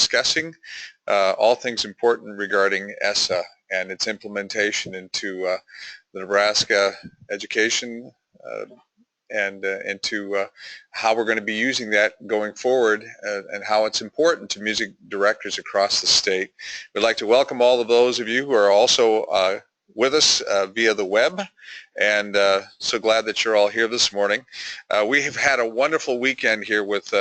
discussing all things important regarding ESSA and its implementation into the Nebraska education and into how we're going to be using that going forward and how it's important to music directors across the state. We'd like to welcome all of those of you who are also with us via the web, and so glad that you're all here this morning. We have had a wonderful weekend here with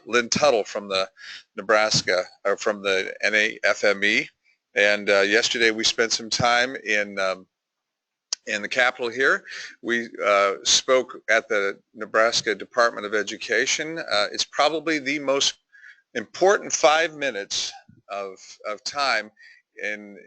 Lynn Tuttle from the Nebraska, or from the NAFME, and yesterday we spent some time in the Capitol here. We spoke at the Nebraska Department of Education. It's probably the most important 5 minutes of time in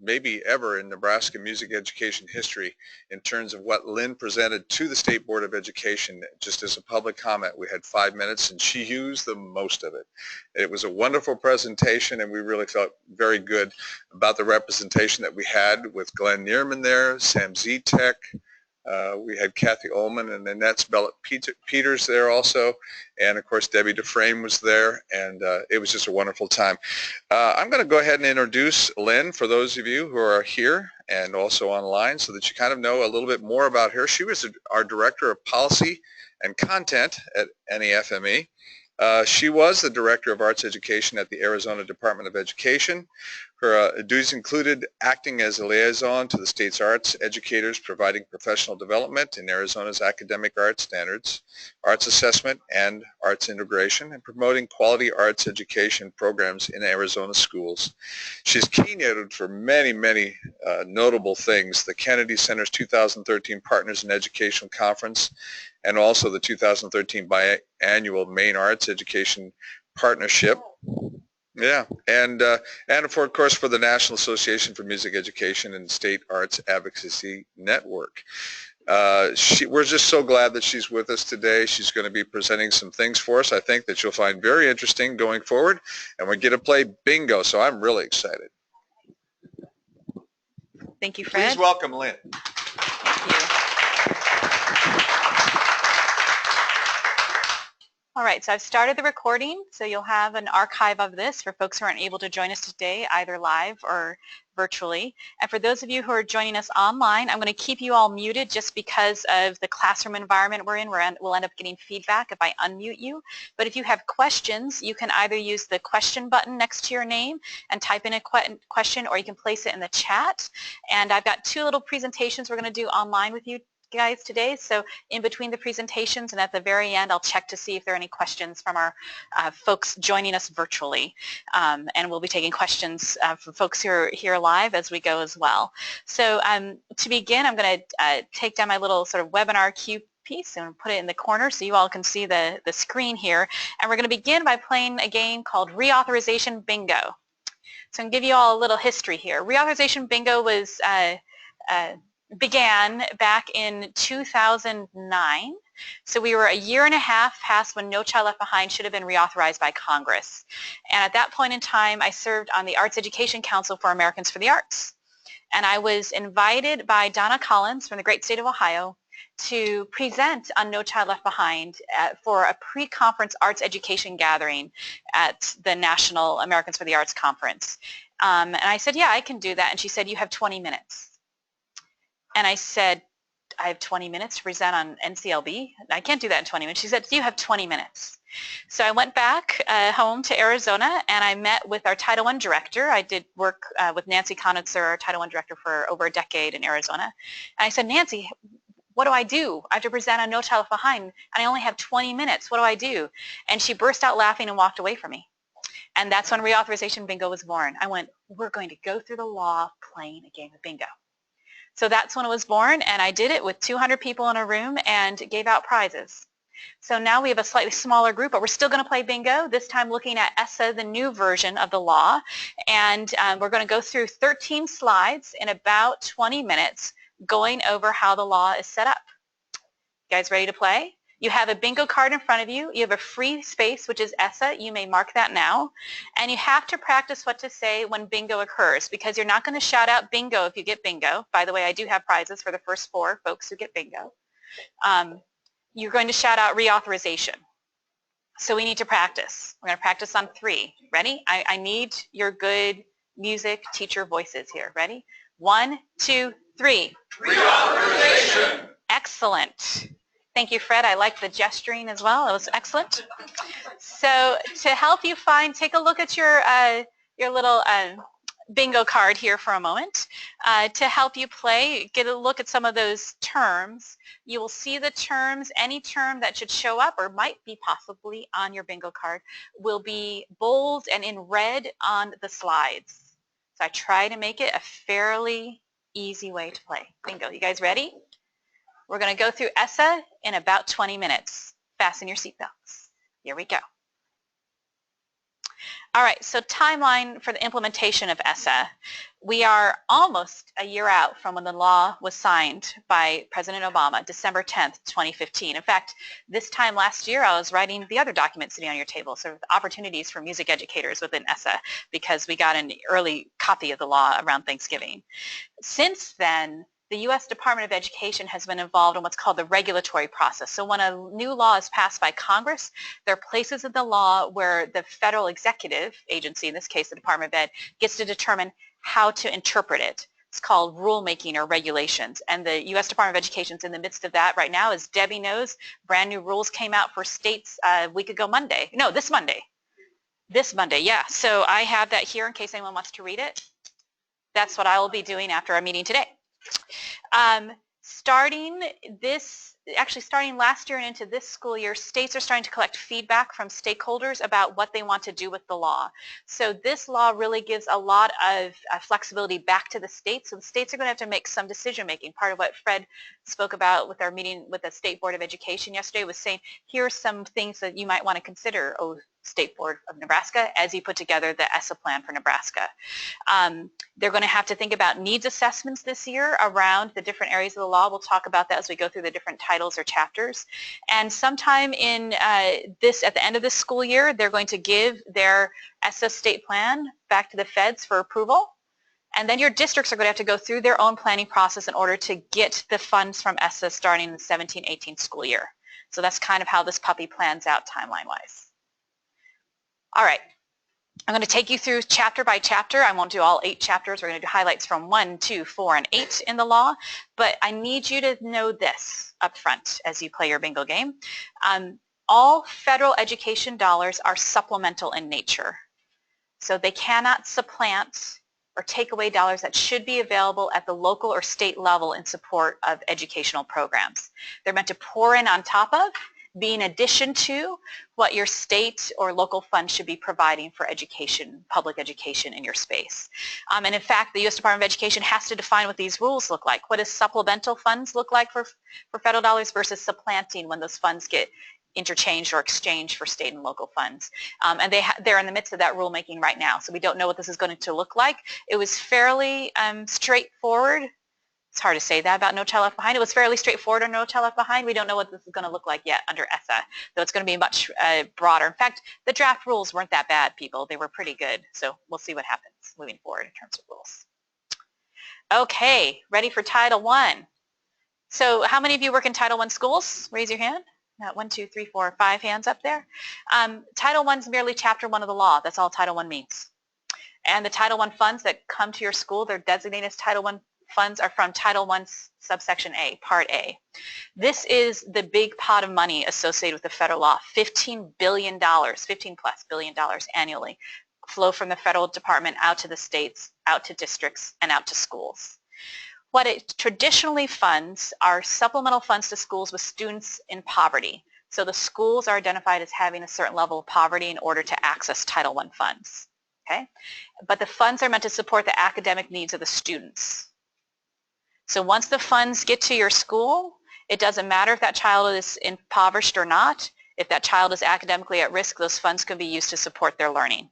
maybe ever in Nebraska music education history in terms of what Lynn presented to the State Board of Education. Just as a public comment, we had 5 minutes and she used the most of it. It was a wonderful presentation and we really felt very good about the representation that we had with Glenn Neerman there, Sam Zetek, we had Kathy Ullman and Annette Peters there also, and of course Debbie Dufresne was there, and it was just a wonderful time. I'm going to go ahead and introduce Lynn for those of you who are here and also online so that you kind of know a little bit more about her. She was our Director of Policy and Content at NAFME. She was the Director of Arts Education at the Arizona Department of Education. Her duties included acting as a liaison to the state's arts educators, providing professional development in Arizona's academic arts standards, arts assessment, and arts integration, and promoting quality arts education programs in Arizona schools. She's keynoted for many, many notable things: the Kennedy Center's 2013 Partners in Education Conference, and also the 2013 biannual Maine Arts Education Partnership. Yeah, and of course for the National Association for Music Education and State Arts Advocacy Network. We're just so glad that she's with us today. She's going to be presenting some things for us, I think, that you'll find very interesting going forward, and we get to play bingo, so I'm really excited. Thank you, Fred. Please welcome Lynn. Thank you. All right, so I've started the recording, so you'll have an archive of this for folks who aren't able to join us today, either live or virtually. And for those of you who are joining us online, I'm going to keep you all muted just because of the classroom environment we're in. We'll end up getting feedback if I unmute you. But if you have questions, you can either use the question button next to your name and type in a question, or you can place it in the chat. And I've got 2 little presentations we're going to do online with you guys today, so in between the presentations and at the very end I'll check to see if there are any questions from our folks joining us virtually, and we'll be taking questions from folks who are here live as we go as well. So to begin, I'm going to take down my little sort of webinar cue piece and put it in the corner so you all can see the screen here, and we're going to begin by playing a game called Reauthorization Bingo. So I'm going to give you all a little history here. Reauthorization Bingo was began back in 2009. So we were a year and a half past when No Child Left Behind should have been reauthorized by Congress. And at that point in time, I served on the Arts Education Council for Americans for the Arts. And I was invited by Donna Collins from the great state of Ohio to present on No Child Left Behind for a pre-conference arts education gathering at the National Americans for the Arts Conference. And I said, yeah, I can do that. And she said, you have 20 minutes. And I said, I have 20 minutes to present on NCLB? I can't do that in 20 minutes. She said, you have 20 minutes. So I went back home to Arizona and I met with our Title I director. I did work with Nancy Conitzer, our Title I director, for over a decade in Arizona. And I said, Nancy, what do? I have to present on No Child Left Behind and I only have 20 minutes. What do I do? And she burst out laughing and walked away from me. And that's when Reauthorization Bingo was born. I went, we're going to go through the law playing a game of bingo. So that's when it was born, and I did it with 200 people in a room and gave out prizes. So now we have a slightly smaller group, but we're still going to play bingo, this time looking at ESSA, the new version of the law. And we're going to go through 13 slides in about 20 minutes going over how the law is set up. You guys ready to play? You have a bingo card in front of you. You have a free space, which is ESSA. You may mark that now. And you have to practice what to say when bingo occurs, because you're not going to shout out bingo if you get bingo. By the way, I do have prizes for the first 4 folks who get bingo. You're going to shout out reauthorization. So we need to practice. We're going to practice on 3. Ready? I need your good music teacher voices here. Ready? 1, 2, 3. Reauthorization. Excellent. Thank you, Fred. I like the gesturing as well. It was excellent. So to help you find, take a look at your little bingo card here for a moment. To help you play, get a look at some of those terms. You will see the terms, any term that should show up or might be possibly on your bingo card will be bold and in red on the slides. So I try to make it a fairly easy way to play. Bingo. You guys ready? We're going to go through ESSA in about 20 minutes. Fasten your seatbelts. Here we go. All right, so timeline for the implementation of ESSA. We are almost a year out from when the law was signed by President Obama, December 10th, 2015. In fact, this time last year, I was writing the other document sitting on your table, sort of opportunities for music educators within ESSA, because we got an early copy of the law around Thanksgiving. Since then, the U.S. Department of Education has been involved in what's called the regulatory process. So when a new law is passed by Congress, there are places in the law where the federal executive agency, in this case the Department of Ed, gets to determine how to interpret it. It's called rulemaking or regulations. And the U.S. Department of Education is in the midst of that right now. As Debbie knows, brand new rules came out for states a week ago Monday. No, this Monday. This Monday, yeah. So I have that here in case anyone wants to read it. That's what I will be doing after our meeting today. Starting last year and into this school year, states are starting to collect feedback from stakeholders about what they want to do with the law. So this law really gives a lot of flexibility back to the states. So the states are going to have to make some decision making. Part of what Fred spoke about with our meeting with the State Board of Education yesterday was saying, here are some things that you might want to consider, State Board of Nebraska, as you put together the ESSA plan for Nebraska. They're going to have to think about needs assessments this year around the different areas of the law. We'll talk about that as we go through the different titles or chapters. And sometime in at the end of this school year, they're going to give their ESSA state plan back to the feds for approval. And then your districts are going to have to go through their own planning process in order to get the funds from ESSA starting in the 17-18 school year. So that's kind of how this puppy plans out timeline-wise. All right, I'm going to take you through chapter by chapter. I won't do all 8 chapters. We're going to do highlights from 1, 2, 4, and 8 in the law. But I need you to know this up front as you play your bingo game. All federal education dollars are supplemental in nature. So they cannot supplant or take away dollars that should be available at the local or state level in support of educational programs. They're meant to pour in on top of, be in addition to what your state or local fund should be providing for education, public education in your space. And in fact, the U.S. Department of Education has to define what these rules look like. What does supplemental funds look like for federal dollars versus supplanting when those funds get interchanged or exchanged for state and local funds. And they're in the midst of that rulemaking right now, so we don't know what this is going to look like. It was fairly straightforward. It's hard to say that about No Child Left Behind. It was fairly straightforward on No Child Left Behind. We don't know what this is going to look like yet under ESSA, though it's going to be much broader. In fact, the draft rules weren't that bad, people. They were pretty good. So we'll see what happens moving forward in terms of rules. Okay, ready for Title I. So how many of you work in Title I schools? Raise your hand. Got 1, 2, 3, 4, 5 hands up there. Title I is merely Chapter 1 of the law. That's all Title I means. And the Title I funds that come to your school, they're designated as Title I funds, are from Title I subsection A, Part A. This is the big pot of money associated with the federal law. $15 billion, $15+ billion annually flow from the federal department out to the states, out to districts, and out to schools. What it traditionally funds are supplemental funds to schools with students in poverty. So the schools are identified as having a certain level of poverty in order to access Title I funds. Okay? But the funds are meant to support the academic needs of the students. So once the funds get to your school, it doesn't matter if that child is impoverished or not. If that child is academically at risk, those funds can be used to support their learning.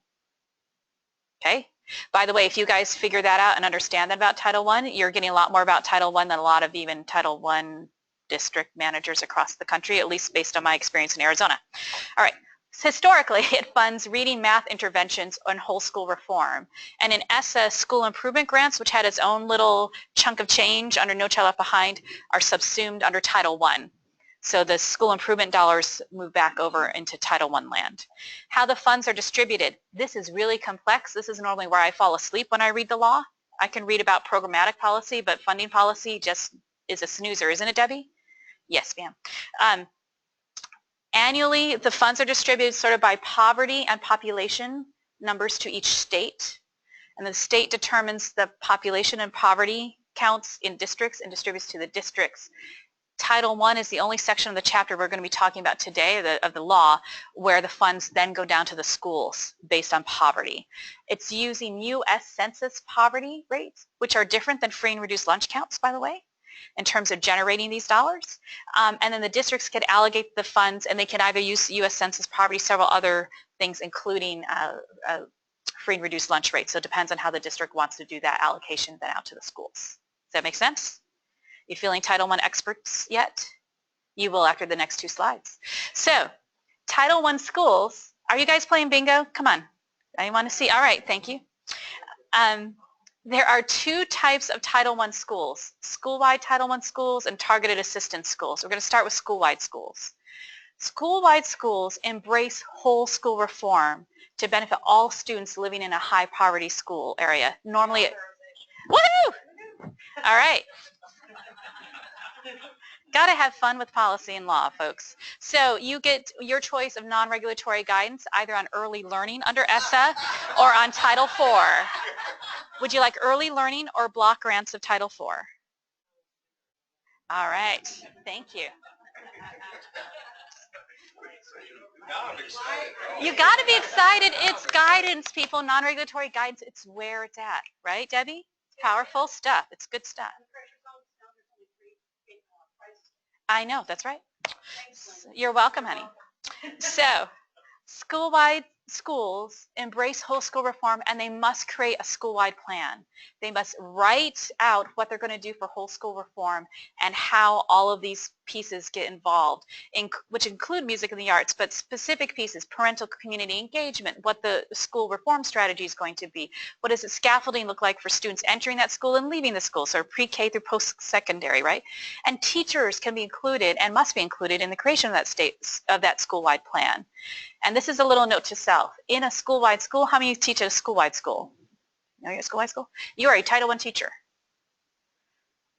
Okay? By the way, if you guys figure that out and understand that about Title I, you're getting a lot more about Title I than a lot of even Title I district managers across the country, at least based on my experience in Arizona. All right. Historically, it funds reading, math interventions, and whole school reform. And in ESSA, school improvement grants, which had its own little chunk of change under No Child Left Behind, are subsumed under Title I. So the school improvement dollars move back over into Title I land. How the funds are distributed. This is really complex. This is normally where I fall asleep when I read the law. I can read about programmatic policy, but funding policy just is a snoozer, isn't it, Debbie? Yes, ma'am. Annually, the funds are distributed sort of by poverty and population numbers to each state. And the state determines the population and poverty counts in districts and distributes to the districts. Title I is the only section of the chapter we're going to be talking about today of the law where the funds then go down to the schools based on poverty. It's using U.S. Census poverty rates, which are different than free and reduced lunch counts, by the way, in terms of generating these dollars. And then the districts can allocate the funds, and they can either use U.S. Census poverty, several other things, including free and reduced lunch rates. So it depends on how the district wants to do that allocation then out to the schools. Does that make sense? You feeling Title I experts yet? You will after the next two slides. So Title I schools, are you guys playing bingo? Come on. I want to see. All right, thank you. There are two types of Title I schools, school-wide Title I schools and targeted assistance schools. We're going to start with school-wide schools. School-wide schools embrace whole school reform to benefit all students living in a high poverty school area. Normally, woohoo! All right. Got to have fun with policy and law, folks. So you get your choice of non-regulatory guidance either on early learning under ESSA or on Title IV. Would you like early learning or block grants of Title IV? All right. Thank you. You got to be excited. It's guidance, people. Non-regulatory guidance. It's where it's at. Right, Debbie? It's powerful stuff. It's good stuff. I know. That's right. You're welcome, honey. So, school-wide schools embrace whole school reform, and they must create a school-wide plan. They must write out what they're going to do for whole school reform and how all of these pieces get involved, which include music and the arts, but specific pieces, parental community engagement, what the school reform strategy is going to be, what does the scaffolding look like for students entering that school and leaving the school, so pre-K through post-secondary, right? And teachers can be included and must be included in the creation of that school-wide plan. And this is a little note to self. In a school-wide school, how many teach at a school-wide school? You know you're at a school-wide school? You are a Title I teacher.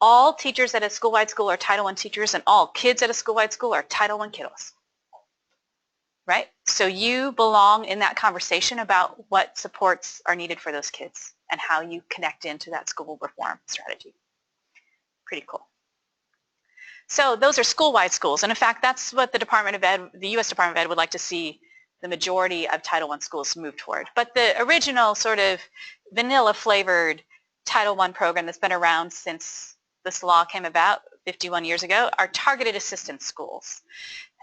All teachers at a school-wide school are Title I teachers, and all kids at a school-wide school are Title I kiddos. Right? So you belong in that conversation about what supports are needed for those kids and how you connect into that school reform strategy. Pretty cool. So those are school-wide schools, and in fact, that's what the Department of Ed, the U.S. Department of Ed would like to see the majority of Title I schools move toward. But the original sort of vanilla-flavored Title I program that's been around since this law came about 51 years ago are targeted assistance schools.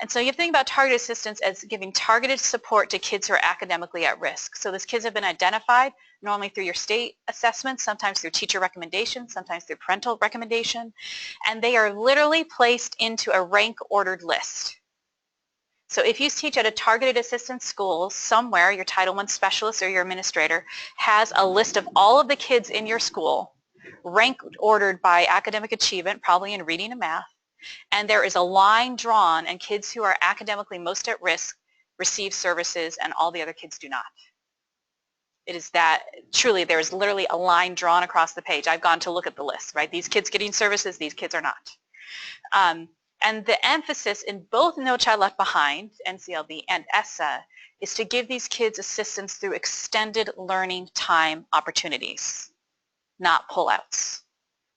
And so you have to think about targeted assistance as giving targeted support to kids who are academically at risk. So those kids have been identified normally through your state assessments, sometimes through teacher recommendation, sometimes through parental recommendation, and they are literally placed into a rank-ordered list. So if you teach at a targeted assistance school somewhere, your Title I specialist or your administrator has a list of all of the kids in your school, ranked ordered by academic achievement, probably in reading and math, and there is a line drawn, and kids who are academically most at risk receive services and all the other kids do not. It is that, truly, there is literally a line drawn across the page. I've gone to look at the list, right? These kids getting services, these kids are not. And the emphasis in both No Child Left Behind, NCLB, and ESSA is to give these kids assistance through extended learning time opportunities, not pullouts.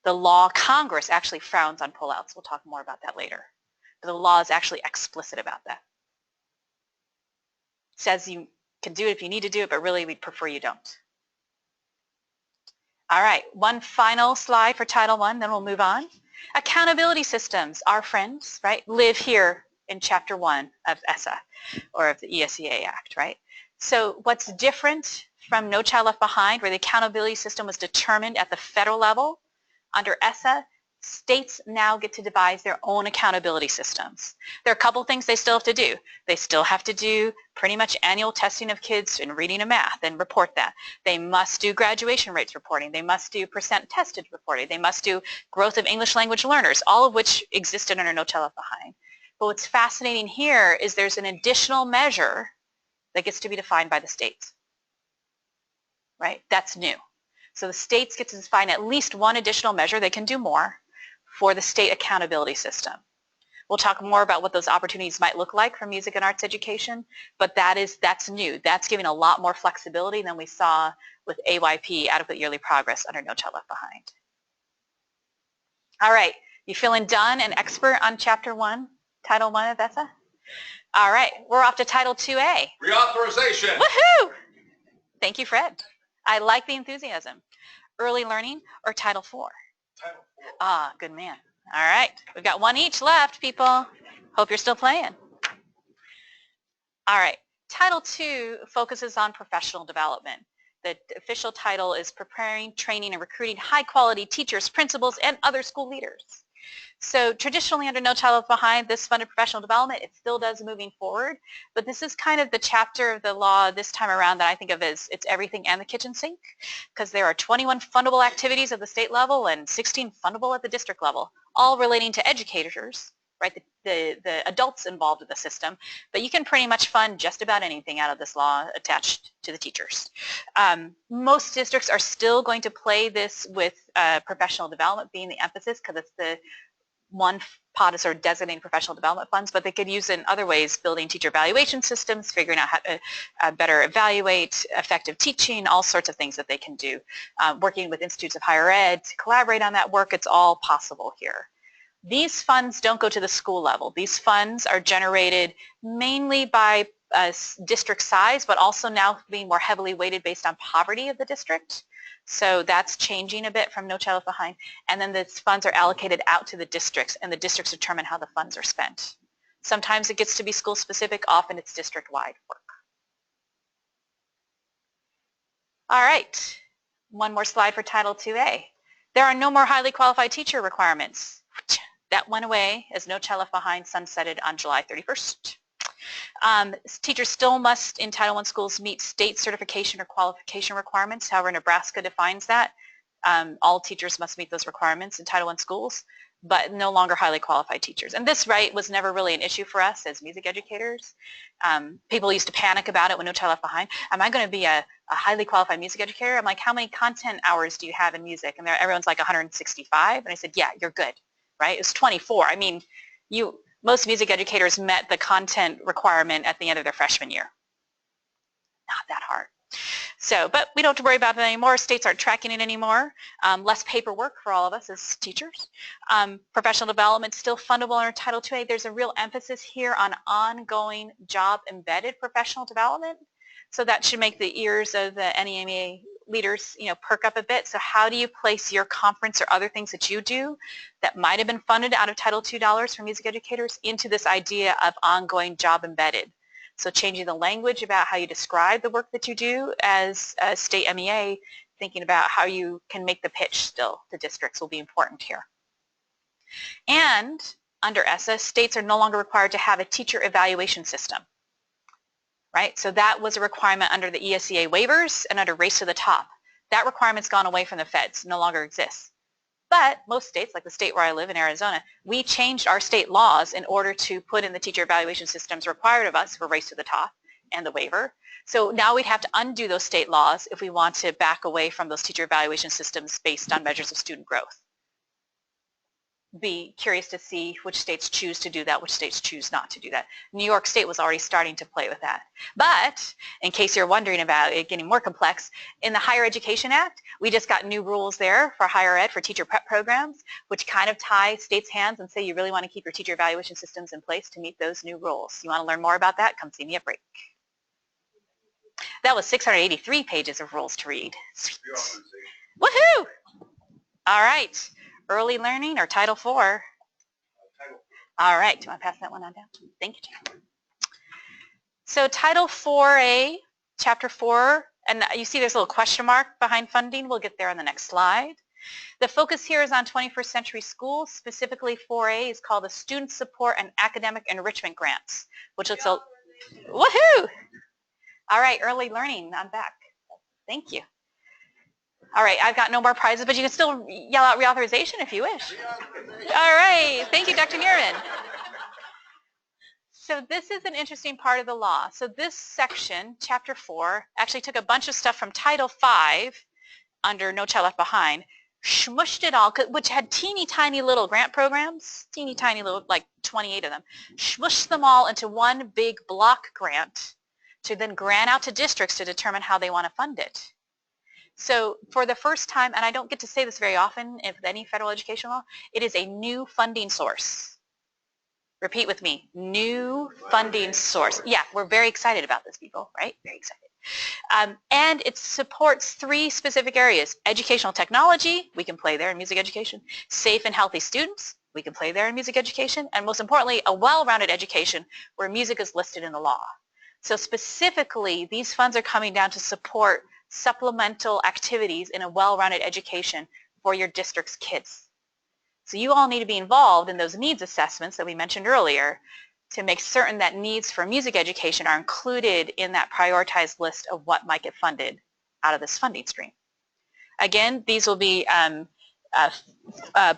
The law, Congress actually frowns on pullouts. We'll talk more about that later. But the law is actually explicit about that. It says you can do it if you need to do it, but really we'd prefer you don't. All right, one final slide for Title I, then we'll move on. Accountability systems, our friends, right, live here in Chapter 1 of ESSA, or of the ESEA Act, right? So what's different from No Child Left Behind, where the accountability system was determined at the federal level, under ESSA, states now get to devise their own accountability systems. There are a couple things they still have to do. They still have to do pretty much annual testing of kids in reading and math and report that. They must do graduation rates reporting. They must do percent tested reporting. They must do growth of English language learners, all of which existed under No Child Left Behind. But what's fascinating here is there's an additional measure that gets to be defined by the states, right? That's new. So the states get to define at least one additional measure, they can do more, for the state accountability system. We'll talk more about what those opportunities might look like for music and arts education, but that's new. That's giving a lot more flexibility than we saw with AYP, Adequate Yearly Progress, under No Child Left Behind. All right, you feeling done and expert on Chapter 1, Title 1 of ESSA? All right, we're off to Title 2A. Reauthorization. Woohoo! Thank you, Fred. I like the enthusiasm. Early learning or Title 4? Title 4. Ah, good man. All right, we've got one each left, people. Hope you're still playing. All right, Title II focuses on professional development. The official title is Preparing, Training, and Recruiting High-Quality Teachers, Principals, and Other School Leaders. So traditionally under No Child Left Behind, this funded professional development, it still does moving forward, but this is kind of the chapter of the law this time around that I think of as it's everything and the kitchen sink, because there are 21 fundable activities at the state level and 16 fundable at the district level, all relating to educators, right, the adults involved in the system, but you can pretty much fund just about anything out of this law attached to the teachers. Most districts are still going to play this with professional development being the emphasis, because it's the one pot is sort of designating professional development funds, but they could use it in other ways, building teacher evaluation systems, figuring out how to better evaluate, effective teaching, all sorts of things that they can do. Working with institutes of higher ed to collaborate on that work, it's all possible here. These funds don't go to the school level. These funds are generated mainly by district size, but also now being more heavily weighted based on poverty of the district. So that's changing a bit from No Child Left Behind. And then the funds are allocated out to the districts, and the districts determine how the funds are spent. Sometimes it gets to be school specific, often it's district-wide work. All right, one more slide for Title IIA. There are no more highly qualified teacher requirements. That went away as No Child Left Behind sunsetted on July 31st. Teachers still must, in Title I schools, meet state certification or qualification requirements. However, Nebraska defines that. All teachers must meet those requirements in Title I schools, but no longer highly qualified teachers. And this, right, was never really an issue for us as music educators. People used to panic about it when No Child Left Behind. Am I going to be a highly qualified music educator? I'm like, how many content hours do you have in music? And everyone's like 165. And I said, yeah, you're good, right? It was 24. I mean, most music educators met the content requirement at the end of their freshman year. Not that hard. So, but we don't have to worry about it anymore. States aren't tracking it anymore. Less paperwork for all of us as teachers. Professional development still fundable under Title IIA. There's a real emphasis here on ongoing job-embedded professional development. So that should make the ears of the MEA leaders, perk up a bit. So how do you place your conference or other things that you do that might have been funded out of Title II dollars for music educators into this idea of ongoing job embedded? So changing the language about how you describe the work that you do as a state MEA, thinking about how you can make the pitch still to districts will be important here. And under ESSA, states are no longer required to have a teacher evaluation system. Right? So that was a requirement under the ESSA waivers and under Race to the Top. That requirement's gone away from the feds, no longer exists. But most states, like the state where I live in Arizona, we changed our state laws in order to put in the teacher evaluation systems required of us for Race to the Top and the waiver. So now we'd have to undo those state laws if we want to back away from those teacher evaluation systems based on measures of student growth. Be curious to see which states choose to do that, which states choose not to do that. New York State was already starting to play with that. But in case you're wondering about it getting more complex, in the Higher Education Act, we just got new rules there for higher ed for teacher prep programs, which kind of tie states' hands and say you really want to keep your teacher evaluation systems in place to meet those new rules. You want to learn more about that? Come see me at break. That was 683 pages of rules to read. Sweet. Woohoo! All right. Early learning or Title IV? All right, do you want to pass that one on down? Thank you, Jan. So Title IVA, Chapter 4, and you see there's a little question mark behind funding. We'll get there on the next slide. The focus here is on 21st century schools. Specifically, 4A is called the Student Support and Academic Enrichment Grants, which looks a, woohoo! All right, early learning, I'm back. Thank you. All right, I've got no more prizes, but you can still yell out reauthorization if you wish. All right, thank you, Dr. Nierman. So this is an interesting part of the law. So this section, Chapter 4, actually took a bunch of stuff from Title 5 under No Child Left Behind, smushed it all, which had teeny tiny little grant programs, teeny tiny little, like 28 of them, smushed them all into one big block grant to then grant out to districts to determine how they want to fund it. So for the first time, and I don't get to say this very often with any federal education law, it is a new funding source. Repeat with me, new funding source. Yeah, we're very excited about this, people, right? Very excited. And it supports 3 specific areas. Educational technology, we can play there in music education. Safe and healthy students, we can play there in music education. And most importantly, a well-rounded education where music is listed in the law. So specifically, these funds are coming down to support supplemental activities in a well-rounded education for your district's kids. So you all need to be involved in those needs assessments that we mentioned earlier to make certain that needs for music education are included in that prioritized list of what might get funded out of this funding stream. Again, these will be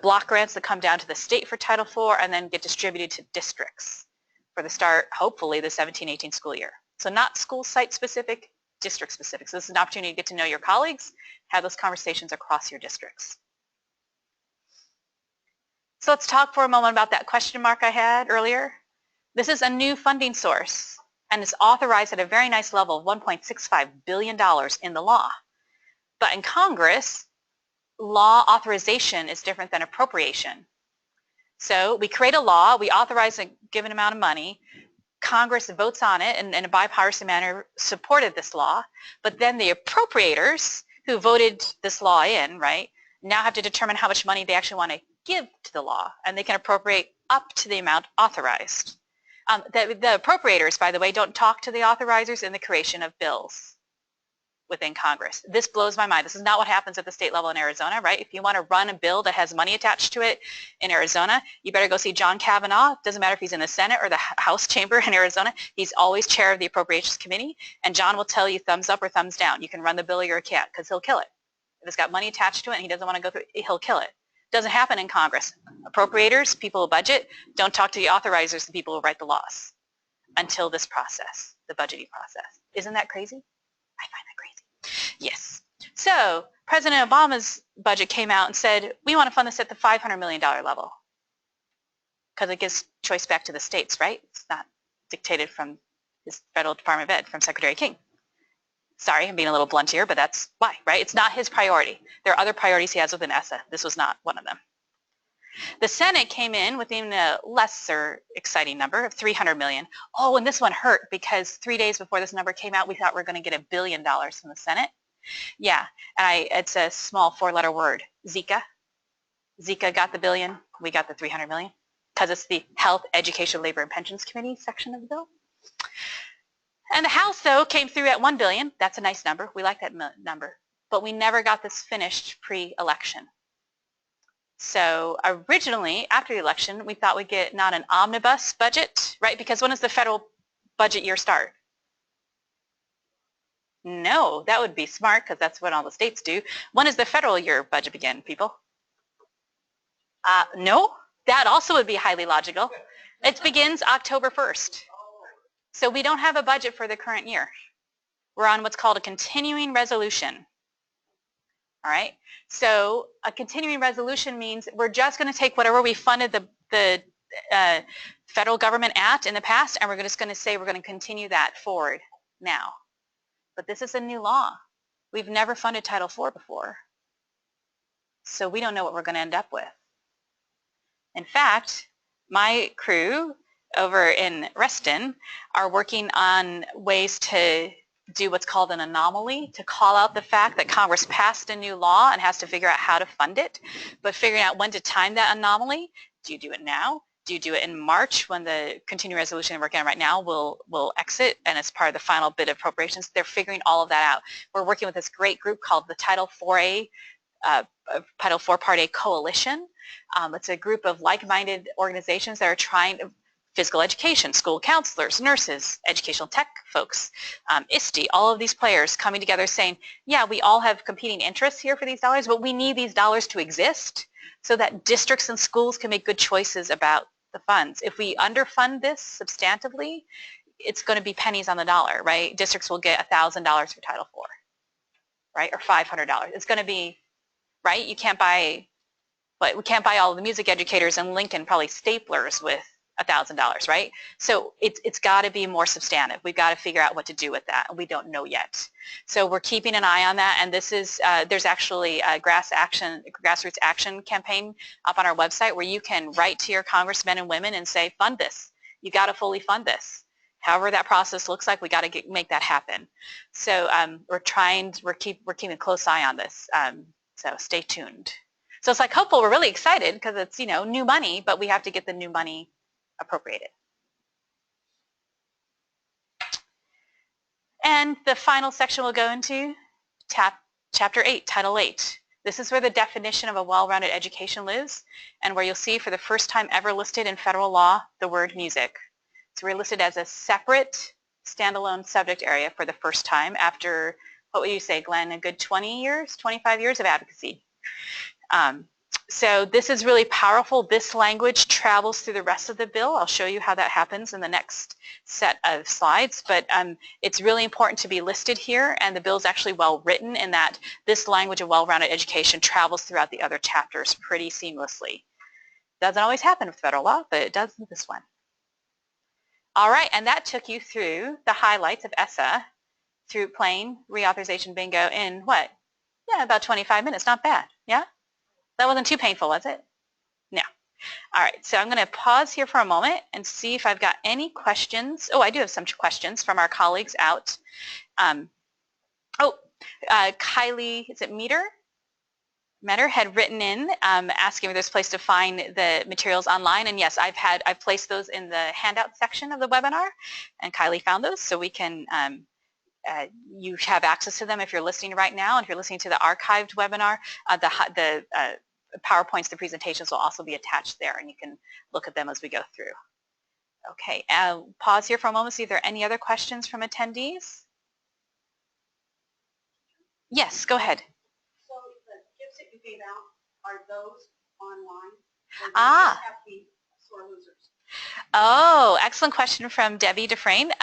block grants that come down to the state for Title IV and then get distributed to districts for the start, hopefully, the 17-18 school year. So not school site specific, district specific. So this is an opportunity to get to know your colleagues, have those conversations across your districts. So let's talk for a moment about that question mark I had earlier. This is a new funding source and it's authorized at a very nice level of $1.65 billion in the law. But in Congress, law authorization is different than appropriation. So we create a law, we authorize a given amount of money, Congress votes on it and in a bipartisan manner supported this law, but then the appropriators who voted this law in, right, now have to determine how much money they actually want to give to the law, and they can appropriate up to the amount authorized. The appropriators, by the way, don't talk to the authorizers in the creation of bills within Congress. This blows my mind. This is not what happens at the state level in Arizona, right? If you want to run a bill that has money attached to it in Arizona, you better go see John Kavanaugh. Doesn't matter if he's in the Senate or the House chamber in Arizona. He's always chair of the Appropriations Committee, and John will tell you thumbs up or thumbs down. You can run the bill or you can't, because he'll kill it. If it's got money attached to it and he doesn't want to go through it, he'll kill it. Doesn't happen in Congress. Appropriators, people who budget, don't talk to the authorizers, the people who write the laws until this process, the budgeting process. Isn't that crazy? I find that crazy. Yes. So President Obama's budget came out and said, we want to fund this at the $500 million level because it gives choice back to the states, right? It's not dictated from his federal Department of Ed, from Secretary King. Sorry, I'm being a little blunt here, but that's why, right? It's not his priority. There are other priorities he has within ESSA. This was not one of them. The Senate came in with even a lesser exciting number of $300 million. Oh, and this one hurt because 3 days before this number came out, we thought we were going to get $1 billion from the Senate. Yeah, and it's a small 4-letter word, Zika. Zika got the billion, we got the $300 million because it's the Health, Education, Labor, and Pensions Committee section of the bill. And the House, though, came through at $1 billion. That's a nice number. We like that number. But we never got this finished pre-election. So originally, after the election, we thought we'd get not an omnibus budget, right? Because when does the federal budget year start? No, that would be smart because that's what all the states do. When does the federal year budget begin, people? No, that also would be highly logical. It begins October 1st. So we don't have a budget for the current year. We're on what's called a continuing resolution. All right. So a continuing resolution means we're just going to take whatever we funded the federal government at in the past, and we're just going to say we're going to continue that forward now. But this is a new law. We've never funded Title IV before. So we don't know what we're going to end up with. In fact, my crew over in Reston are working on ways to do what's called an anomaly, to call out the fact that Congress passed a new law and has to figure out how to fund it, but figuring out when to time that anomaly. Do you do it now? Do you do it in March when the continuing resolution we're working on right now will exit and it's part of the final bit of appropriations? They're figuring all of that out. We're working with this great group called the Title IV Part A Coalition. It's a group of like-minded organizations that are trying to physical education, school counselors, nurses, educational tech folks, ISTE, all of these players coming together saying, yeah, we all have competing interests here for these dollars, but we need these dollars to exist so that districts and schools can make good choices about the funds. If we underfund this substantively, it's going to be pennies on the dollar, right? Districts will get $1,000 for Title IV, right? Or $500. It's going to be, right? You can't buy, but we can't buy all the music educators in Lincoln probably staplers with $1,000, right? So it's got to be more substantive. We've got to figure out what to do with that, and we don't know yet. So we're keeping an eye on that, and this is there's actually a grassroots action campaign up on our website where you can write to your congressmen and women and say, fund this. You got to fully fund this. However that process looks like, we got to make that happen. So we're keeping a close eye on this. So stay tuned. So it's like hopeful. We're really excited because it's new money, but we have to get the new money appropriated. And the final section we'll go into Chapter 8, Title 8. This is where the definition of a well-rounded education lives, and where you'll see for the first time ever listed in federal law the word music. So we're listed as a separate standalone subject area for the first time after, what would you say, Glenn, a good 20 years, 25 years of advocacy. So this is really powerful. This language travels through the rest of the bill. I'll show you how that happens in the next set of slides, but it's really important to be listed here, and the bill is actually well written in that this language of well-rounded education travels throughout the other chapters pretty seamlessly. Doesn't always happen with federal law, but it does with this one. All right, and that took you through the highlights of ESSA through plain reauthorization bingo in what? Yeah, about 25 minutes, not bad, yeah? That wasn't too painful, was it? No. All right, so I'm going to pause here for a moment and see if I've got any questions. Oh, I do have some questions from our colleagues out. Kylie, is it Meter had written in asking if there's a place to find the materials online, and yes, I've placed those in the handout section of the webinar, and Kylie found those, so we can you have access to them if you're listening right now, and if you're listening to the archived webinar, the PowerPoints, the presentations will also be attached there, and you can look at them as we go through. Okay, pause here for a moment, see if there are any other questions from attendees. Yes, go ahead. So the gifts that you gave out, are those online? Or do Ah. you just have the sore losers? Oh, excellent question from Debbie Dufresne.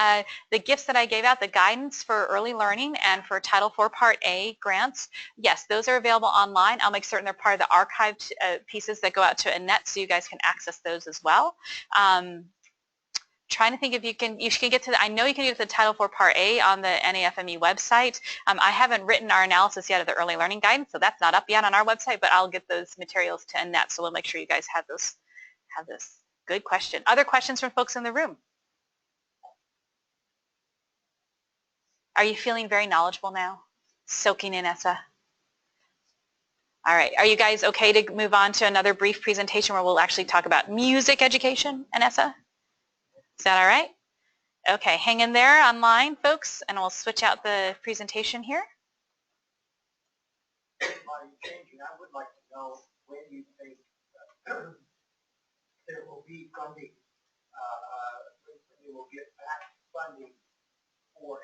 The gifts that I gave out, the guidance for early learning and for Title IV Part A grants, yes, those are available online. I'll make certain they're part of the archived pieces that go out to Annette, so you guys can access those as well. Trying to think if you can get to I know you can get to the Title IV Part A on the NAFME website. I haven't written our analysis yet of the early learning guidance, so that's not up yet on our website, but I'll get those materials to Annette, so we'll make sure you guys have this. Good question. Other questions from folks in the room? Are you feeling very knowledgeable now? Soaking in ESSA? All right. Are you guys okay to move on to another brief presentation where we'll actually talk about music education and ESSA? Is that all right? Okay. Hang in there online, folks, and we'll switch out the presentation here. By changing, I would like to know when you think there will be funding, when you will get back funding for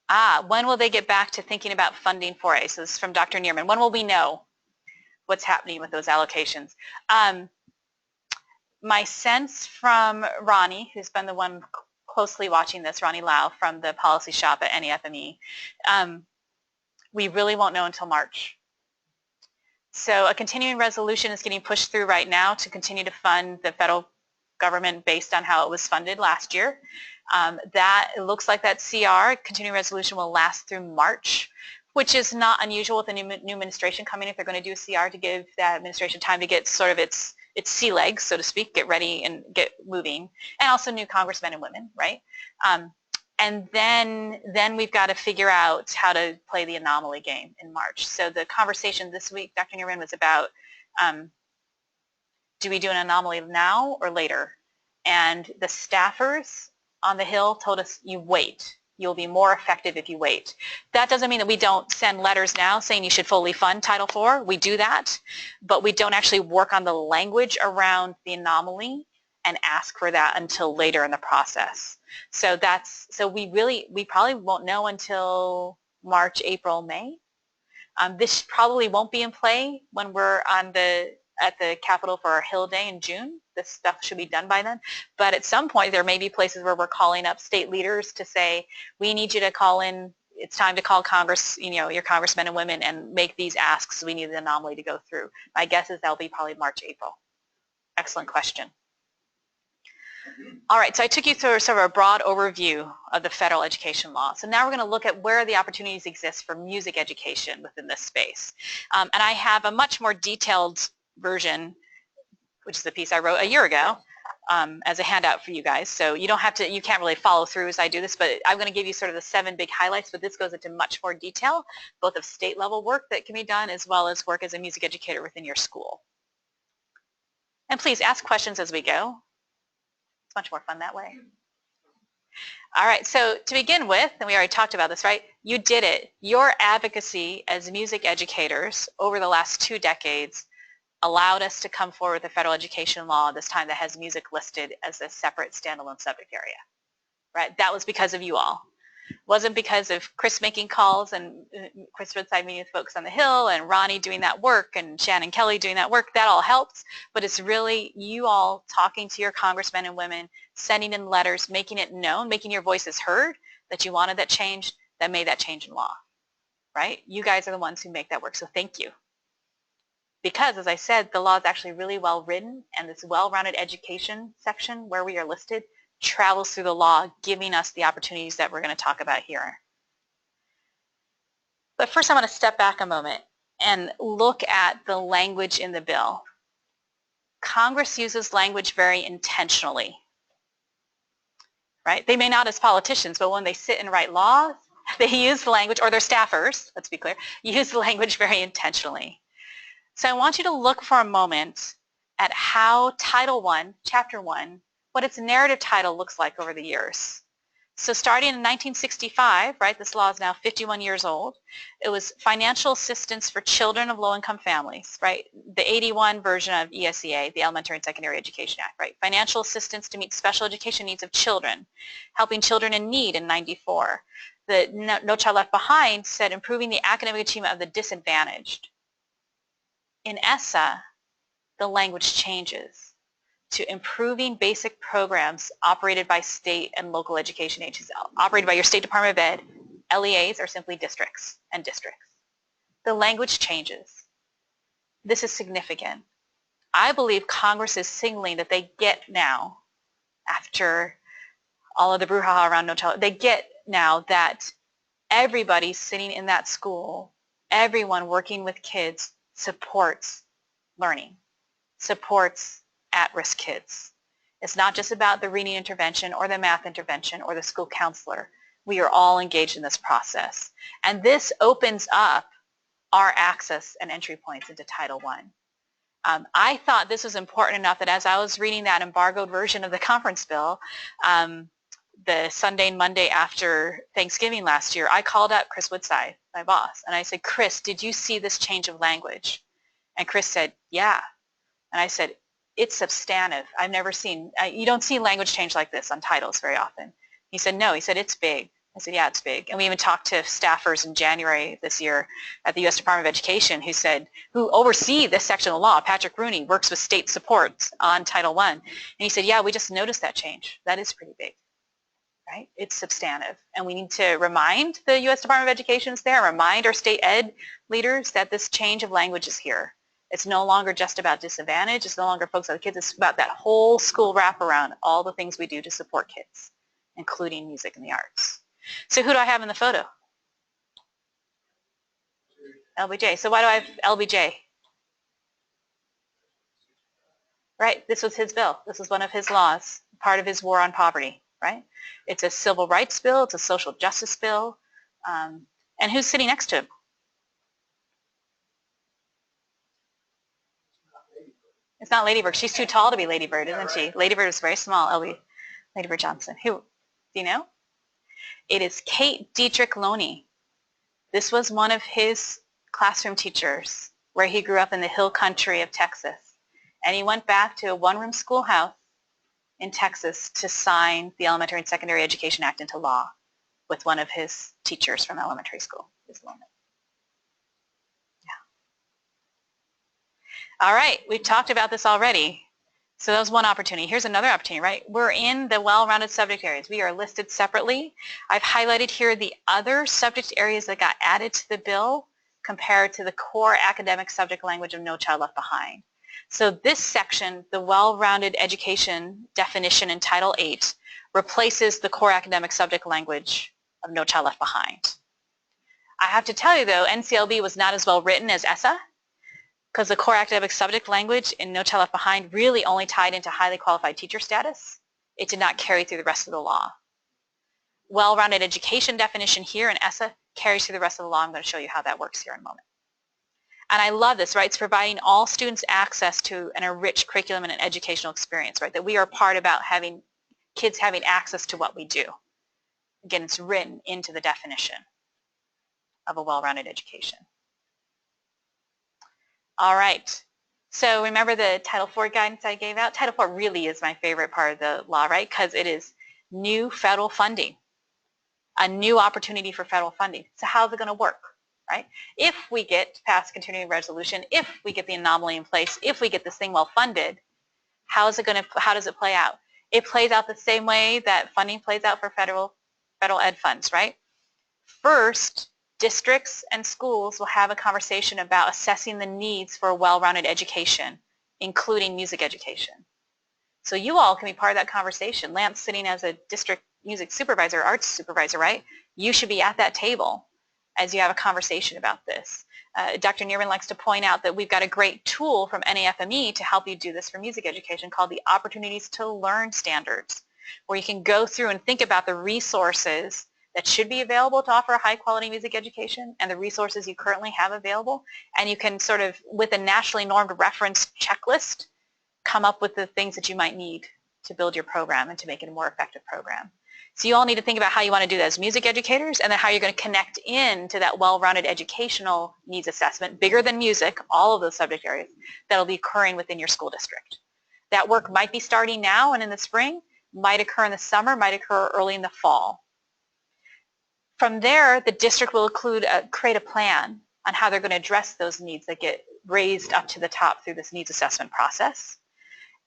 A. When will they get back to thinking about funding for A? So this is from Dr. Neerman. When will we know what's happening with those allocations? My sense from Ronnie, who's been the one closely watching this, Ronnie Lau from the policy shop at NAFME, we really won't know until March. So a continuing resolution is getting pushed through right now to continue to fund the federal government based on how it was funded last year. It looks like that CR, continuing resolution, will last through March, which is not unusual with a new administration coming if they're going to do a CR, to give that administration time to get sort of its sea legs, so to speak, get ready and get moving, and also new congressmen and women, right? And then we've got to figure out how to play the anomaly game in March. So the conversation this week, Dr. Neerman, was about do we do an anomaly now or later? And the staffers on the Hill told us, you wait. You'll be more effective if you wait. That doesn't mean that we don't send letters now saying you should fully fund Title IV. We do that, but we don't actually work on the language around the anomaly and ask for that until later in the process. So we probably won't know until March, April, May. This probably won't be in play when we're on the at the Capitol for our Hill Day in June. This stuff should be done by then. But at some point, there may be places where we're calling up state leaders to say, we need you to call in. It's time to call Congress, your congressmen and women, and make these asks. We need the anomaly to go through. My guess is that'll be probably March, April. Excellent question. All right, so I took you through sort of a broad overview of the federal education law. So now we're going to look at where the opportunities exist for music education within this space. And I have a much more detailed version, which is the piece I wrote a year ago, as a handout for you guys. So you can't really follow through as I do this, but I'm going to give you sort of the 7 big highlights, but this goes into much more detail, both of state level work that can be done as well as work as a music educator within your school. And please ask questions as we go. It's much more fun that way. All right, so to begin with, and we already talked about this, right? You did it. Your advocacy as music educators over the last 2 decades allowed us to come forward with a federal education law this time that has music listed as a separate standalone subject area, right? That was because of you all. It wasn't because of Chris making calls and Chris Woodside meeting with folks on the Hill and Ronnie doing that work and Shannon Kelly doing that work. That all helps, but it's really you all talking to your congressmen and women, sending in letters, making it known, making your voices heard that you wanted that change, that made that change in law, right? You guys are the ones who make that work, so thank you. Because, as I said, the law is actually really well written, and this well-rounded education section where we are listed travels through the law, giving us the opportunities that we're going to talk about here. But first I want to step back a moment and look at the language in the bill. Congress uses language very intentionally, right? They may not as politicians, but when they sit and write laws, they use the language, or their staffers, let's be clear, use the language very intentionally. So I want you to look for a moment at how Title I, Chapter 1, what its narrative title looks like over the years. So starting in 1965, right, this law is now 51 years old, it was financial assistance for children of low-income families, right, the 81 version of ESSA, the Elementary and Secondary Education Act, right, financial assistance to meet special education needs of children, helping children in need in 94. The No Child Left Behind said improving the academic achievement of the disadvantaged. In ESSA, the language changes to improving basic programs operated by state and local education agencies, operated by your State Department of Ed. LEAs are simply districts and districts. The language changes. This is significant. I believe Congress is signaling that they get now, after all of the brouhaha around No Child, they get now that everybody sitting in that school, everyone working with kids supports learning, supports at-risk kids. It's not just about the reading intervention or the math intervention or the school counselor. We are all engaged in this process. And this opens up our access and entry points into Title I. I thought this was important enough that as I was reading that embargoed version of the conference bill, the Sunday and Monday after Thanksgiving last year, I called up Chris Woodside, my boss, and I said, Chris, did you see this change of language? And Chris said, yeah. And I said, it's substantive. I've never seen, you don't see language change like this on titles very often. He said, no. He said, it's big. I said, yeah, it's big. And we even talked to staffers in January this year at the U.S. Department of Education who oversee this section of the law. Patrick Rooney works with state support on Title I. And he said, yeah, we just noticed that change. That is pretty big, right? It's substantive. And we need to remind the U.S. Department of Education there, remind our state ed leaders that this change of language is here. It's no longer just about disadvantage. It's no longer focused on the kids. It's about that whole school wraparound, all the things we do to support kids, including music and the arts. So who do I have in the photo? LBJ. So why do I have LBJ? Right, this was his bill. This was one of his laws, part of his war on poverty, right? It's a civil rights bill. It's a social justice bill. And who's sitting next to him? It's not Lady Bird. She's too tall to be Lady Bird, isn't she? Lady Bird is very small. Lady Bird Johnson. Who? Do you know? It is Kate Dietrich Loney. This was one of his classroom teachers where he grew up in the hill country of Texas. And he went back to a one-room schoolhouse in Texas to sign the Elementary and Secondary Education Act into law with one of his teachers from elementary school. All right, we've talked about this already. So that was one opportunity. Here's another opportunity, right? We're in the well-rounded subject areas. We are listed separately. I've highlighted here the other subject areas that got added to the bill compared to the core academic subject language of No Child Left Behind. So this section, the well-rounded education definition in Title VIII, replaces the core academic subject language of No Child Left Behind. I have to tell you though, NCLB was not as well written as ESSA, because the core academic subject language in No Child Left Behind really only tied into highly qualified teacher status. It did not carry through the rest of the law. Well-rounded education definition here in ESSA carries through the rest of the law. I'm going to show you how that works here in a moment. And I love this, right? It's providing all students access to an enriched curriculum and an educational experience, right? That we are part about having kids having access to what we do. Again, it's written into the definition of a well-rounded education. All right, so remember the Title IV guidance I gave out? Title IV really is my favorite part of the law, right? Because it is new federal funding, a new opportunity for federal funding. So how's it going to work, right? If we get past continuing resolution, if we get the anomaly in place, if we get this thing well funded, how does it play out? It plays out the same way that funding plays out for federal ed funds, right? First, districts and schools will have a conversation about assessing the needs for a well-rounded education, including music education. So you all can be part of that conversation. Lance, sitting as a district music supervisor, arts supervisor, right? You should be at that table as you have a conversation about this. Dr. Nierman likes to point out that we've got a great tool from NAFME to help you do this for music education called the Opportunities to Learn Standards, where you can go through and think about the resources that should be available to offer a high-quality music education and the resources you currently have available, and you can sort of, with a nationally normed reference checklist, come up with the things that you might need to build your program and to make it a more effective program. So you all need to think about how you want to do that as music educators, and then how you're going to connect into that well-rounded educational needs assessment, bigger than music, all of those subject areas, that will be occurring within your school district. That work might be starting now and in the spring, might occur in the summer, might occur early in the fall. From there, the district will create a plan on how they're going to address those needs that get raised up to the top through this needs assessment process.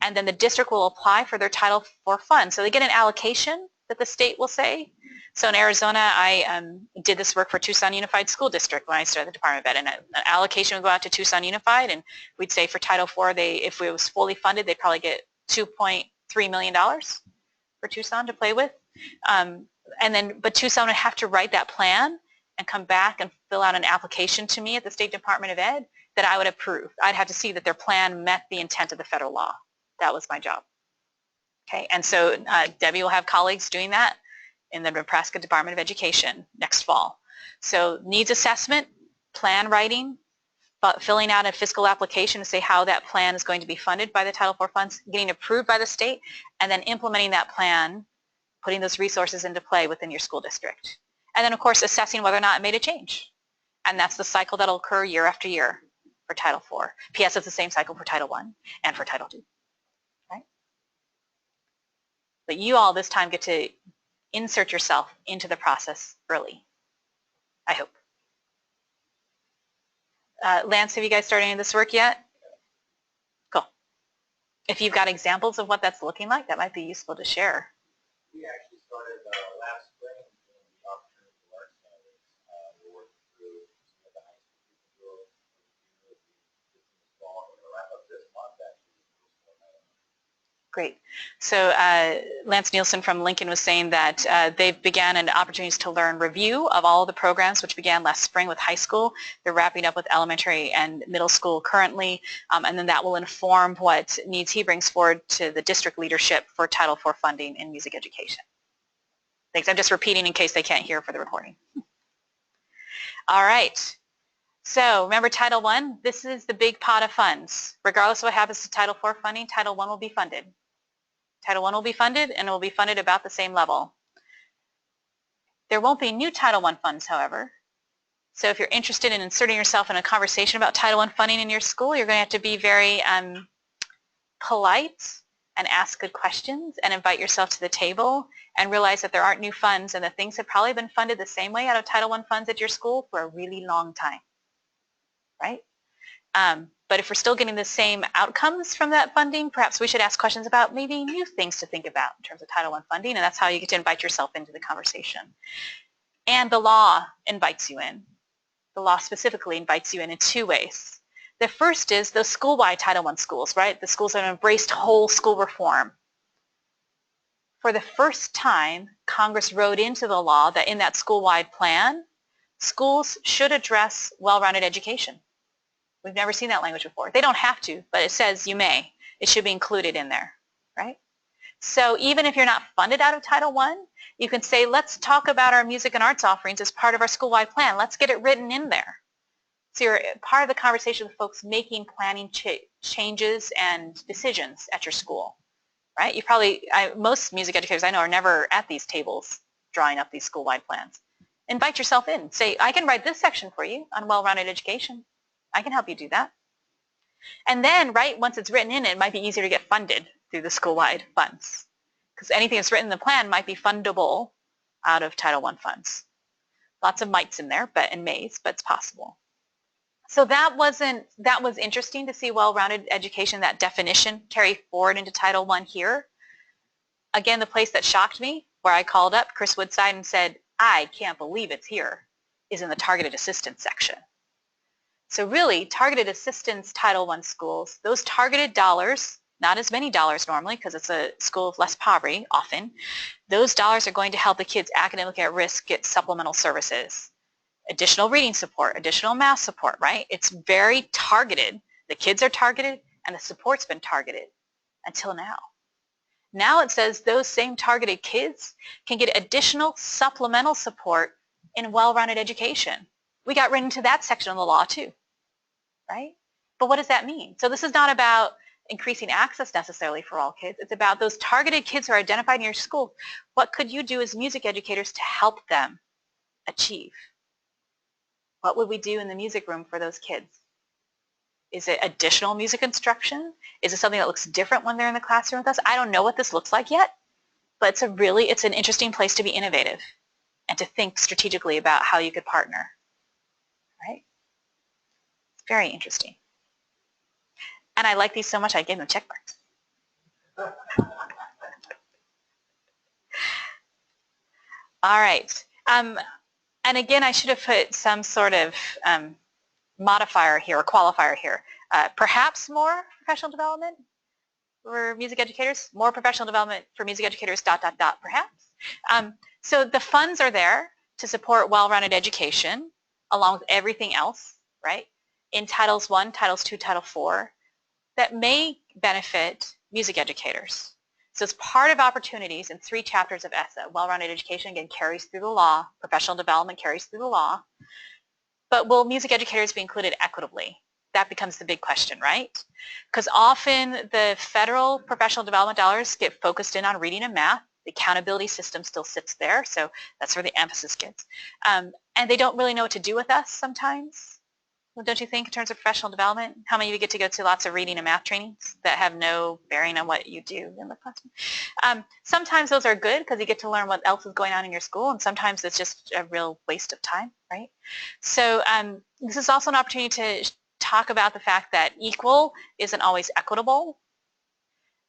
And then the district will apply for their Title IV funds. So they get an allocation that the state will say. So in Arizona, I did this work for Tucson Unified School District when I started the Department of Ed. And an allocation would go out to Tucson Unified, and we'd say for Title IV, if it was fully funded, they'd probably get $2.3 million for Tucson to play with. But Tucson would have to write that plan and come back and fill out an application to me at the State Department of Ed that I would approve. I'd have to see that their plan met the intent of the federal law. That was my job. Okay, and so Debbie will have colleagues doing that in the Nebraska Department of Education next fall. So needs assessment, plan writing, filling out a fiscal application to say how that plan is going to be funded by the Title IV funds, getting approved by the state, and then implementing that plan, putting those resources into play within your school district. And then, of course, assessing whether or not it made a change. And that's the cycle that will occur year after year for Title IV. P.S. It's the same cycle for Title I and for Title II. Right? But you all this time get to insert yourself into the process early, I hope. Lance, have you guys started any of this work yet? Cool. If you've got examples of what that's looking like, that might be useful to share. We actually started last spring in the Opportunity to Learn Standards. We're working through some of the high school people this fall. We're going to wrap up this month, actually. Great. So Lance Nielsen from Lincoln was saying that they've began an Opportunities to Learn review of all of the programs, which began last spring with high school. They're wrapping up with elementary and middle school currently, and then that will inform what needs he brings forward to the district leadership for Title IV funding in music education. Thanks. I'm just repeating in case they can't hear for the recording. All right. So remember Title I, this is the big pot of funds. Regardless of what happens to Title IV funding, Title I will be funded. Title I will be funded, and it will be funded about the same level. There won't be new Title I funds, however. So if you're interested in inserting yourself in a conversation about Title I funding in your school, you're going to have to be very polite and ask good questions and invite yourself to the table and realize that there aren't new funds and that things have probably been funded the same way out of Title I funds at your school for a really long time, right? But if we're still getting the same outcomes from that funding, perhaps we should ask questions about maybe new things to think about in terms of Title I funding, and that's how you get to invite yourself into the conversation. And the law invites you in. The law specifically invites you in two ways. The first is the school-wide Title I schools, right? The schools that have embraced whole school reform. For the first time, Congress wrote into the law that in that school-wide plan, schools should address well-rounded education. We've never seen that language before. They don't have to, but it says you may. It should be included in there, right? So even if you're not funded out of Title I, you can say, let's talk about our music and arts offerings as part of our school-wide plan. Let's get it written in there. So you're part of the conversation with folks making planning changes and decisions at your school, right? You probably, most music educators I know are never at these tables drawing up these school-wide plans. Invite yourself in. Say, I can write this section for you on well-rounded education. I can help you do that. And then, right, once it's written in, it might be easier to get funded through the school-wide funds. Because anything that's written in the plan might be fundable out of Title I funds. Lots of mights in there, and mays, but it's possible. So that was interesting to see well-rounded education, that definition, carry forward into Title I here. Again, the place that shocked me, where I called up Chris Woodside and said, I can't believe it's here, is in the targeted assistance section. So really, targeted assistance Title I schools, those targeted dollars, not as many dollars normally because it's a school of less poverty often, those dollars are going to help the kids academically at risk get supplemental services, additional reading support, additional math support, right? It's very targeted. The kids are targeted and the support's been targeted until now. Now it says those same targeted kids can get additional supplemental support in well-rounded education. We got written into that section of the law too, right? But what does that mean? So this is not about increasing access necessarily for all kids. It's about those targeted kids who are identified in your school. What could you do as music educators to help them achieve? What would we do in the music room for those kids? Is it additional music instruction? Is it something that looks different when they're in the classroom with us? I don't know what this looks like yet, but it's an interesting place to be innovative and to think strategically about how you could partner, right? It's very interesting. And I like these so much I gave them check marks. All right. And again, I should have put some sort of modifier here or qualifier here. Perhaps more professional development for music educators, more professional development for music educators, ... perhaps. So the funds are there to support well-rounded education along with everything else, right? In Titles I, Titles II, Title IV, that may benefit music educators. So it's part of opportunities in 3 chapters of ESSA. Well-rounded education, again, carries through the law. Professional development carries through the law. But will music educators be included equitably? That becomes the big question, right? Because often the federal professional development dollars get focused in on reading and math. The accountability system still sits there, so that's where the emphasis gets. And they don't really know what to do with us sometimes. Well, don't you think in terms of professional development? How many of you get to go to lots of reading and math trainings that have no bearing on what you do in the classroom? Sometimes those are good because you get to learn what else is going on in your school, and sometimes it's just a real waste of time, right? So this is also an opportunity to talk about the fact that equal isn't always equitable.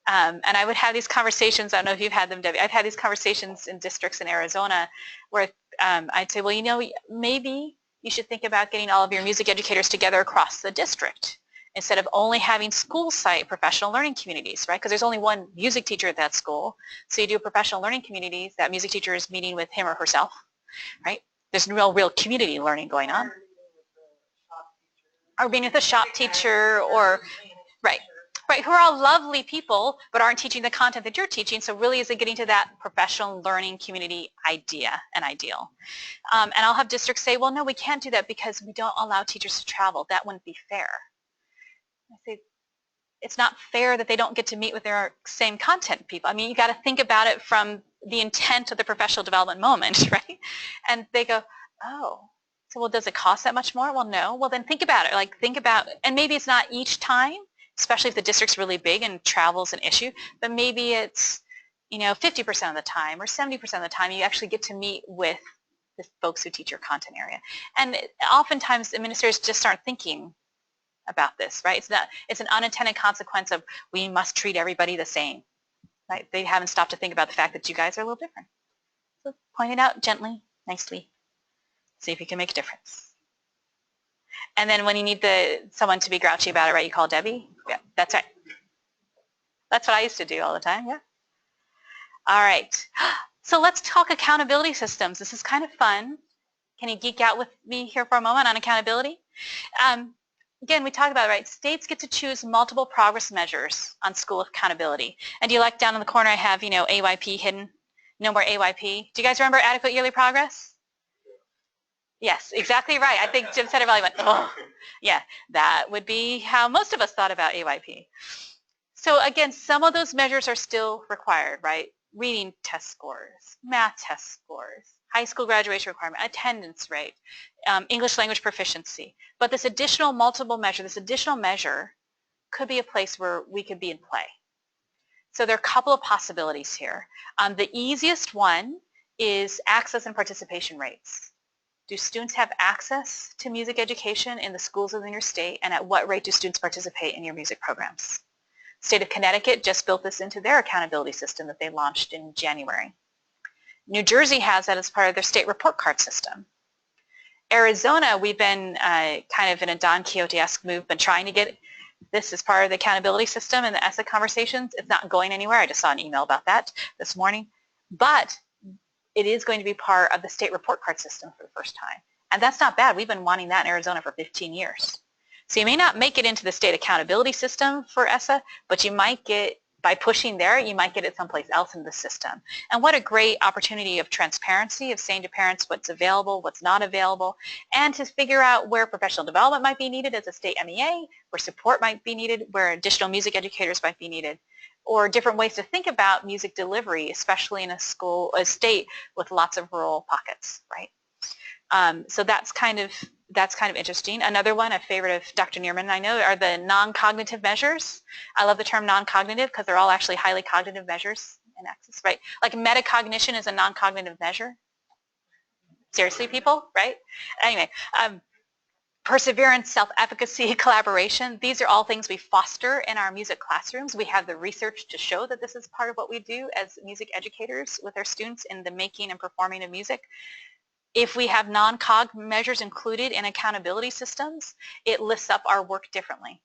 And I would have these conversations, I don't know if you've had them, Debbie, I've had these conversations in districts in Arizona where I'd say, well, you know, maybe you should think about getting all of your music educators together across the district instead of only having school site professional learning communities, right? Because there's only one music teacher at that school. So you do professional learning communities, that music teacher is meeting with him or herself, right? There's real community learning going on. Or being with a shop teacher or, right, who are all lovely people but aren't teaching the content that you're teaching, so really is it getting to that professional learning community idea and ideal. And I'll have districts say, well, no, we can't do that because we don't allow teachers to travel. That wouldn't be fair. I say, it's not fair that they don't get to meet with their same content people. I mean, you got to think about it from the intent of the professional development moment, right? And they go, oh, so well, does it cost that much more? Well, no. Well, then think about it. Like, think about, and maybe it's not each time, especially if the district's really big and travel's an issue, but maybe it's, you know, 50% of the time or 70% of the time you actually get to meet with the folks who teach your content area. And oftentimes administrators just aren't thinking about this, right? It's an unintended consequence of we must treat everybody the same, right? They haven't stopped to think about the fact that you guys are a little different. So point it out gently, nicely. See if you can make a difference. And then when you need someone to be grouchy about it, right, you call Debbie. Yeah, that's right. That's what I used to do all the time, yeah. All right. So let's talk accountability systems. This is kind of fun. Can you geek out with me here for a moment on accountability? Again, we talked about it, right? States get to choose multiple progress measures on school accountability. And do you like down in the corner I have, AYP hidden? No more AYP. Do you guys remember adequate yearly progress? Yes, exactly right. I think Jim said it really went, oh, yeah, that would be how most of us thought about AYP. So again, some of those measures are still required, right? Reading test scores, math test scores, high school graduation requirement, attendance rate, English language proficiency. But this additional multiple measure, this additional measure could be a place where we could be in play. So there are a couple of possibilities here. The easiest one is access and participation rates. Do students have access to music education in the schools within your state, and at what rate do students participate in your music programs? State of Connecticut just built this into their accountability system that they launched in January. New Jersey has that as part of their state report card system. Arizona, we've been kind of in a Don Quixote-esque move, been trying to get this as part of the accountability system and the ESSA conversations. It's not going anywhere. I just saw an email about that this morning. But it is going to be part of the state report card system for the first time. And that's not bad. We've been wanting that in Arizona for 15 years. So you may not make it into the state accountability system for ESSA, but you might get, by pushing there, you might get it someplace else in the system. And what a great opportunity of transparency, of saying to parents what's available, what's not available, and to figure out where professional development might be needed as a state MEA, where support might be needed, where additional music educators might be needed, or different ways to think about music delivery, especially in a state with lots of rural pockets, right? So that's kind of interesting. Another one, a favorite of Dr. Neerman, I know, are the non-cognitive measures. I love the term non-cognitive because they're all actually highly cognitive measures in access, right? Like metacognition is a non-cognitive measure. Seriously, people, right? Anyway, perseverance, self-efficacy, collaboration, these are all things we foster in our music classrooms. We have the research to show that this is part of what we do as music educators with our students in the making and performing of music. If we have non-cog measures included in accountability systems, it lifts up our work differently.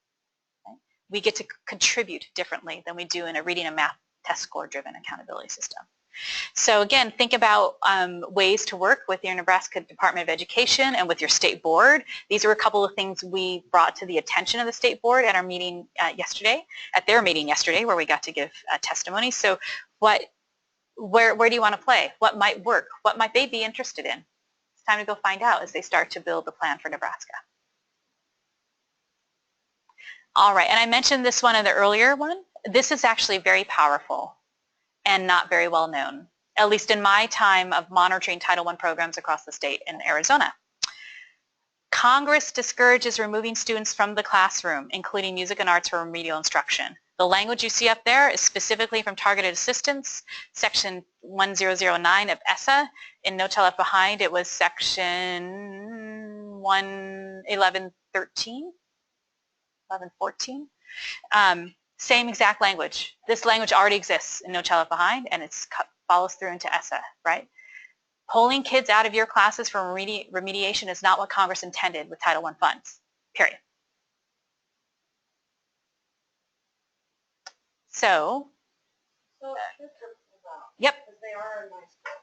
Okay? We get to contribute differently than we do in a reading and math test score driven accountability system. So again, think about ways to work with your Nebraska Department of Education and with your state board. These are a couple of things we brought to the attention of the state board at our meeting yesterday, at their meeting yesterday, where we got to give testimony. So where do you want to play? What might work? What might they be interested in? It's time to go find out as they start to build the plan for Nebraska. All right, and I mentioned this one in the earlier one. This is actually very powerful and not very well known, at least in my time of monitoring Title I programs across the state in Arizona. Congress discourages removing students from the classroom, including music and arts for remedial instruction. The language you see up there is specifically from Targeted Assistance, Section 1009 of ESSA. In No Child Left Behind, it was Section 1114. Same exact language. This language already exists in No Child Left Behind, and it follows through into ESSA, right? Pulling kids out of your classes for remediation is not what Congress intended with Title I funds, period. So here's something about. Yep. Because they are in my school.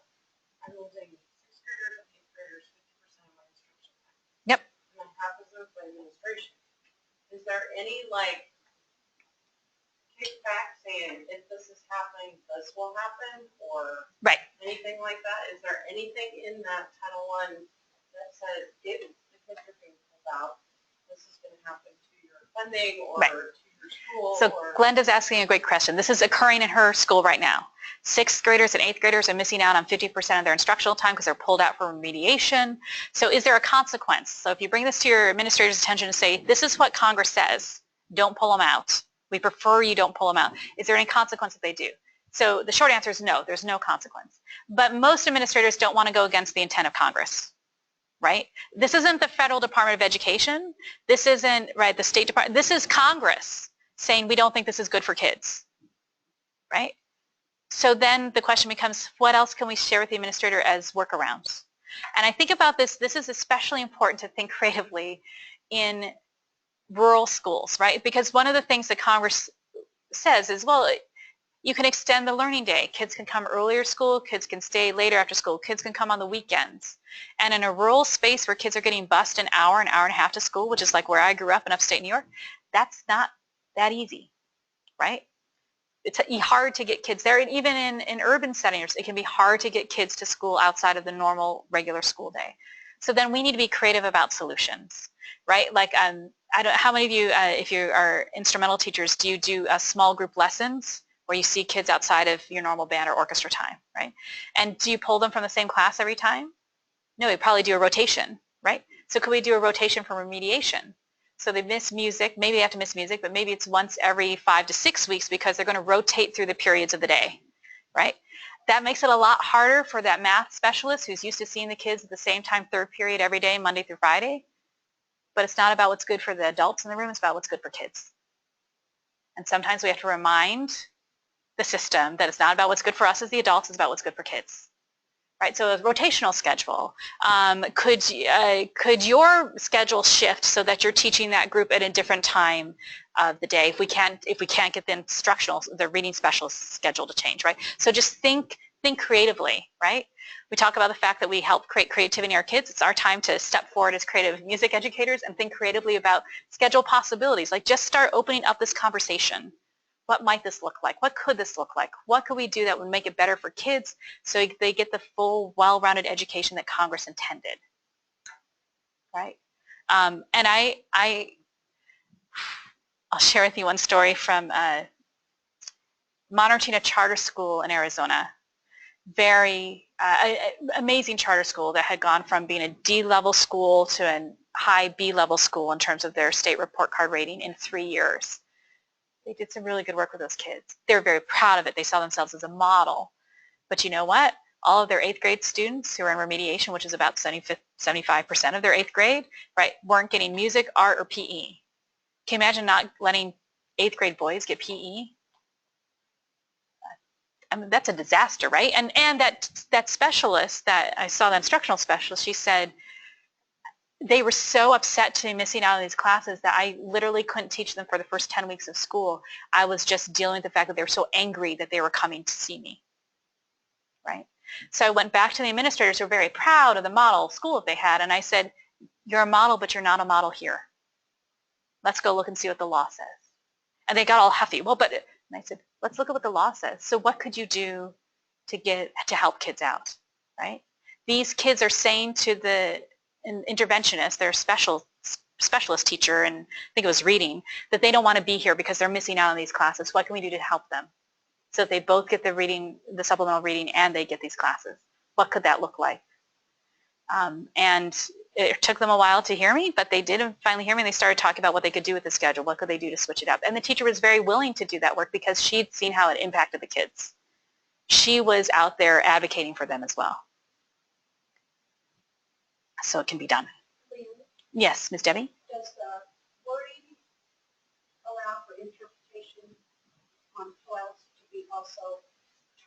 I'm losing 6th graders and 8th graders 50% of my instruction time. Yep. And then half is of administration. Is there any kickback saying if this is happening, this will happen, or right. anything like that? Is there anything in that Title I that says if the kids are being pulled out, this is going to happen to your funding or right. to your school? So Glenda's asking a great question. This is occurring in her school right now. 6th graders and 8th graders are missing out on 50% of their instructional time because they're pulled out for remediation. So is there a consequence? So if you bring this to your administrator's attention and say, this is what Congress says, don't pull them out. We prefer you don't pull them out. Is there any consequence if they do? So the short answer is no, there's no consequence. But most administrators don't want to go against the intent of Congress. right? This isn't the Federal Department of Education. This isn't, right, the State Department. This is Congress saying we don't think this is good for kids, right? So then the question becomes, what else can we share with the administrator as workarounds? And I think about this is especially important to think creatively in rural schools, right? Because one of the things that Congress says is, well, you can extend the learning day. Kids can come earlier to school, kids can stay later after school, kids can come on the weekends. And in a rural space where kids are getting bused an hour and a half to school, which is like where I grew up in upstate New York, that's not that easy, right? It's hard to get kids there. And even in urban settings, it can be hard to get kids to school outside of the normal regular school day. So then we need to be creative about solutions, right? Like, I don't, how many of you, if you are instrumental teachers, do you do small group lessons where you see kids outside of your normal band or orchestra time, right? And do you pull them from the same class every time? No, we probably do a rotation, right? So could we do a rotation for remediation? So they miss music, maybe they have to miss music, but maybe it's once every 5 to 6 weeks because they're going to rotate through the periods of the day, right? That makes it a lot harder for that math specialist who's used to seeing the kids at the same time, third period every day, Monday through Friday. But it's not about what's good for the adults in the room, it's about what's good for kids. And sometimes we have to remind the system that it's not about what's good for us as the adults, it's about what's good for kids. Right, so a rotational schedule. Could your schedule shift so that you're teaching that group at a different time of the day if we can't get the reading specialist schedule to change, right? So just think creatively, right? We talk about the fact that we help create creativity in our kids. It's our time to step forward as creative music educators and think creatively about schedule possibilities. Like just start opening up this conversation. What might this look like? What could this look like? What could we do that would make it better for kids so they get the full, well-rounded education that Congress intended, right? And I'll share with you one story from monitoring a charter school in Arizona. Very amazing charter school that had gone from being a D-level school to a high B-level school in terms of their state report card rating in 3 years. They did some really good work with those kids. They were very proud of it. They saw themselves as a model. But you know what? All of their 8th grade students who are in remediation, which is about 75% of their 8th grade, right, weren't getting music, art, or PE. Can you imagine not letting 8th grade boys get PE? I mean, that's a disaster, right? And that specialist that I saw, the instructional specialist, she said, they were so upset to be missing out on these classes that I literally couldn't teach them for the first 10 weeks of school. I was just dealing with the fact that they were so angry that they were coming to see me, right? So I went back to the administrators who were very proud of the model school that they had, and I said, you're a model, but you're not a model here. Let's go look and see what the law says. And they got all huffy. Well, but, and I said, let's look at what the law says. So what could you do to help kids out, right? These kids are saying to the interventionist, their specialist teacher, and I think it was reading, that they don't want to be here because they're missing out on these classes. What can we do to help them? So that they both get the reading, the supplemental reading, and they get these classes. What could that look like? And it took them a while to hear me, but they did finally hear me, and they started talking about what they could do with the schedule. What could they do to switch it up? And the teacher was very willing to do that work because she'd seen how it impacted the kids. She was out there advocating for them as well. So it can be done. Yes, Ms. Debbie? Does the wording allow for interpretation on 12 to be also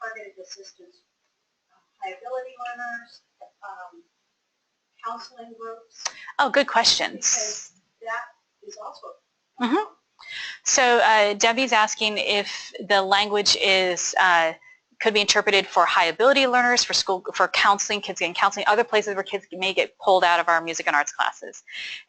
targeted assistance, high ability learners, counseling groups? Oh, good questions. Because that is also. Mm-hmm. So Debbie's asking if the language is could be interpreted for high ability learners, for school, for counseling, kids getting counseling, other places where kids may get pulled out of our music and arts classes.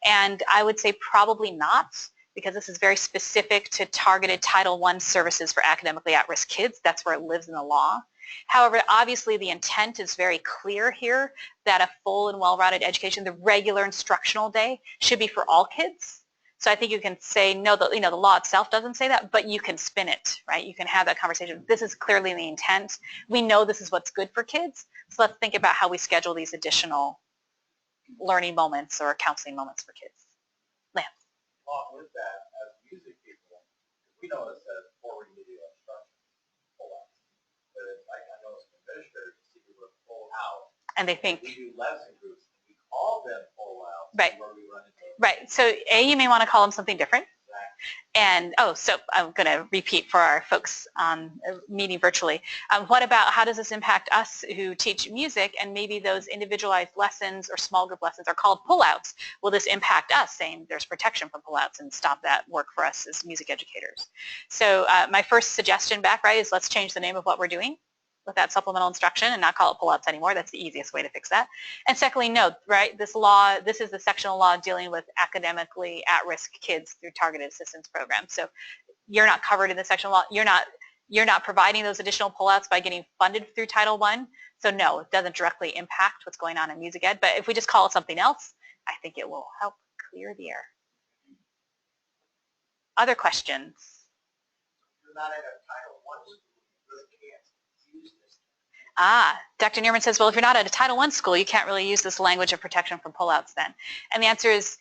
And I would say probably not, because this is very specific to targeted Title I services for academically at-risk kids. That's where it lives in the law. However, obviously the intent is very clear here that a full and well-rounded education, the regular instructional day, should be for all kids. So I think you can say, no, the law itself doesn't say that, but you can spin it, right? You can have that conversation. This is clearly the intent. We know this is what's good for kids, so let's think about how we schedule these additional learning moments or counseling moments for kids. Lance. Along with that, as music people, we know it says for remedial instruction, pull out. But I know some administrators see the word pull out. And they think. We do lesson groups, and we all them pull out. Right. Where we run into Right. So A, you may want to call them something different. exactly. And, oh, so I'm going to repeat for our folks on meeting virtually. What about how does this impact us who teach music, and maybe those individualized lessons or small group lessons are called pullouts? Will this impact us, saying there's protection from pullouts and stop that work for us as music educators? So my first suggestion back, right, is let's change the name of what we're doing with that supplemental instruction and not call it pullouts anymore. That's the easiest way to fix that. And secondly, note, right, this is the sectional law dealing with academically at-risk kids through targeted assistance programs. So you're not covered in the sectional law. You're not providing those additional pullouts by getting funded through Title I. So no, it doesn't directly impact what's going on in music ed. But if we just call it something else, I think it will help clear the air. Other questions? You're not at a Title I school, you really can't use this. Dr. Neerman says, well, if you're not at a Title I school, you can't really use this language of protection from pullouts then. And the answer is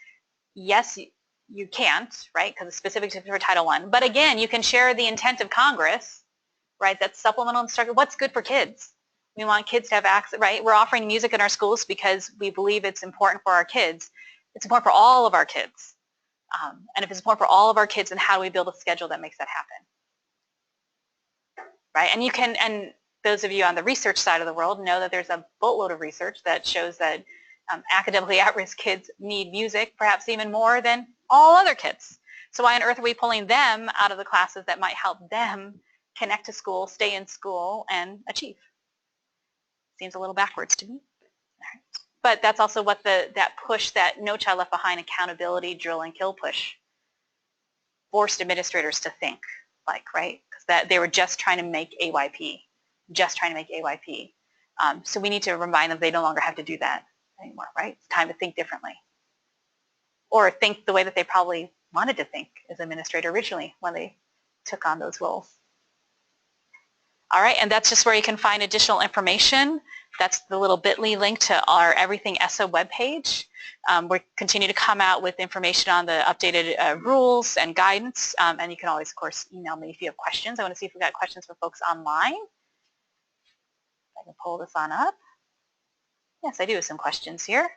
yes, you can't, right, because it's specific for Title I. But again, you can share the intent of Congress, right, that's supplemental instruction. What's good for kids? We want kids to have access, right? We're offering music in our schools because we believe it's important for our kids. It's important for all of our kids. And if it's important for all of our kids, then how do we build a schedule that makes that happen? Right, and you can, and those of you on the research side of the world know that there's a boatload of research that shows that academically at-risk kids need music perhaps even more than all other kids. So why on earth are we pulling them out of the classes that might help them connect to school, stay in school, and achieve? Seems a little backwards to me. All right. But that's also what that push, that No Child Left Behind accountability drill and kill push forced administrators to think like, right? Because that they were just trying to make AYP. So we need to remind them they no longer have to do that anymore, right? It's time to think differently. Or think the way that they probably wanted to think as administrator originally when they took on those roles. All right, and that's just where you can find additional information. That's the little bit.ly link to our Everything ESSA webpage. We continue to come out with information on the updated rules and guidance, and you can always, of course, email me if you have questions. I want to see if we've got questions for folks online. I can pull this on up. Yes, I do have some questions here.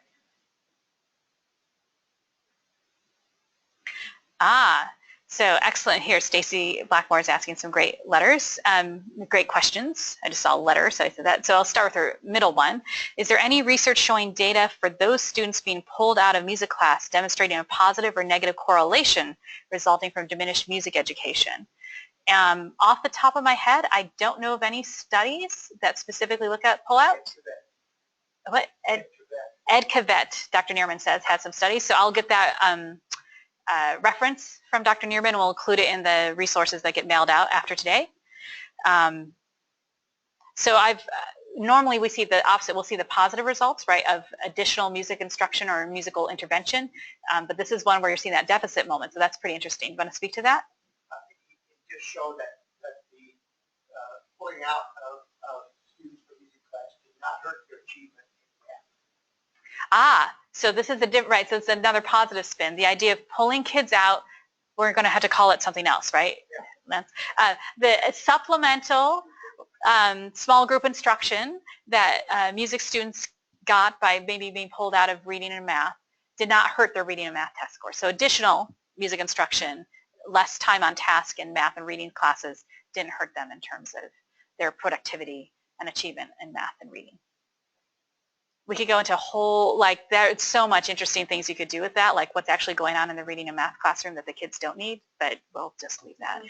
So excellent here. Stacy Blackmore is asking some great letters, great questions. I just saw a letter, so I said that. So I'll start with her middle one. Is there any research showing data for those students being pulled out of music class demonstrating a positive or negative correlation resulting from diminished music education? Off the top of my head, I don't know of any studies that specifically look at pullouts. What? Ed Cavet, Dr. Neerman says, has some studies. So I'll get that reference from Dr. Neerman, and we'll include it in the resources that get mailed out after today. So normally we see the opposite. We'll see the positive results, right, of additional music instruction or musical intervention. But this is one where you're seeing that deficit moment. So that's pretty interesting. You want to speak to that? It just showed that the pulling out of students from music class did not hurt their achievement in math. So this is right. So it's another positive spin. The idea of pulling kids out, we're going to have to call it something else, right? Yeah. The supplemental small group instruction that music students got by maybe being pulled out of reading and math did not hurt their reading and math test score. So additional music instruction, less time on task in math and reading classes didn't hurt them in terms of their productivity and achievement in math and reading. We could go into a whole, like, there's so much interesting things you could do with that, like what's actually going on in the reading and math classroom that the kids don't need, but we'll just leave that.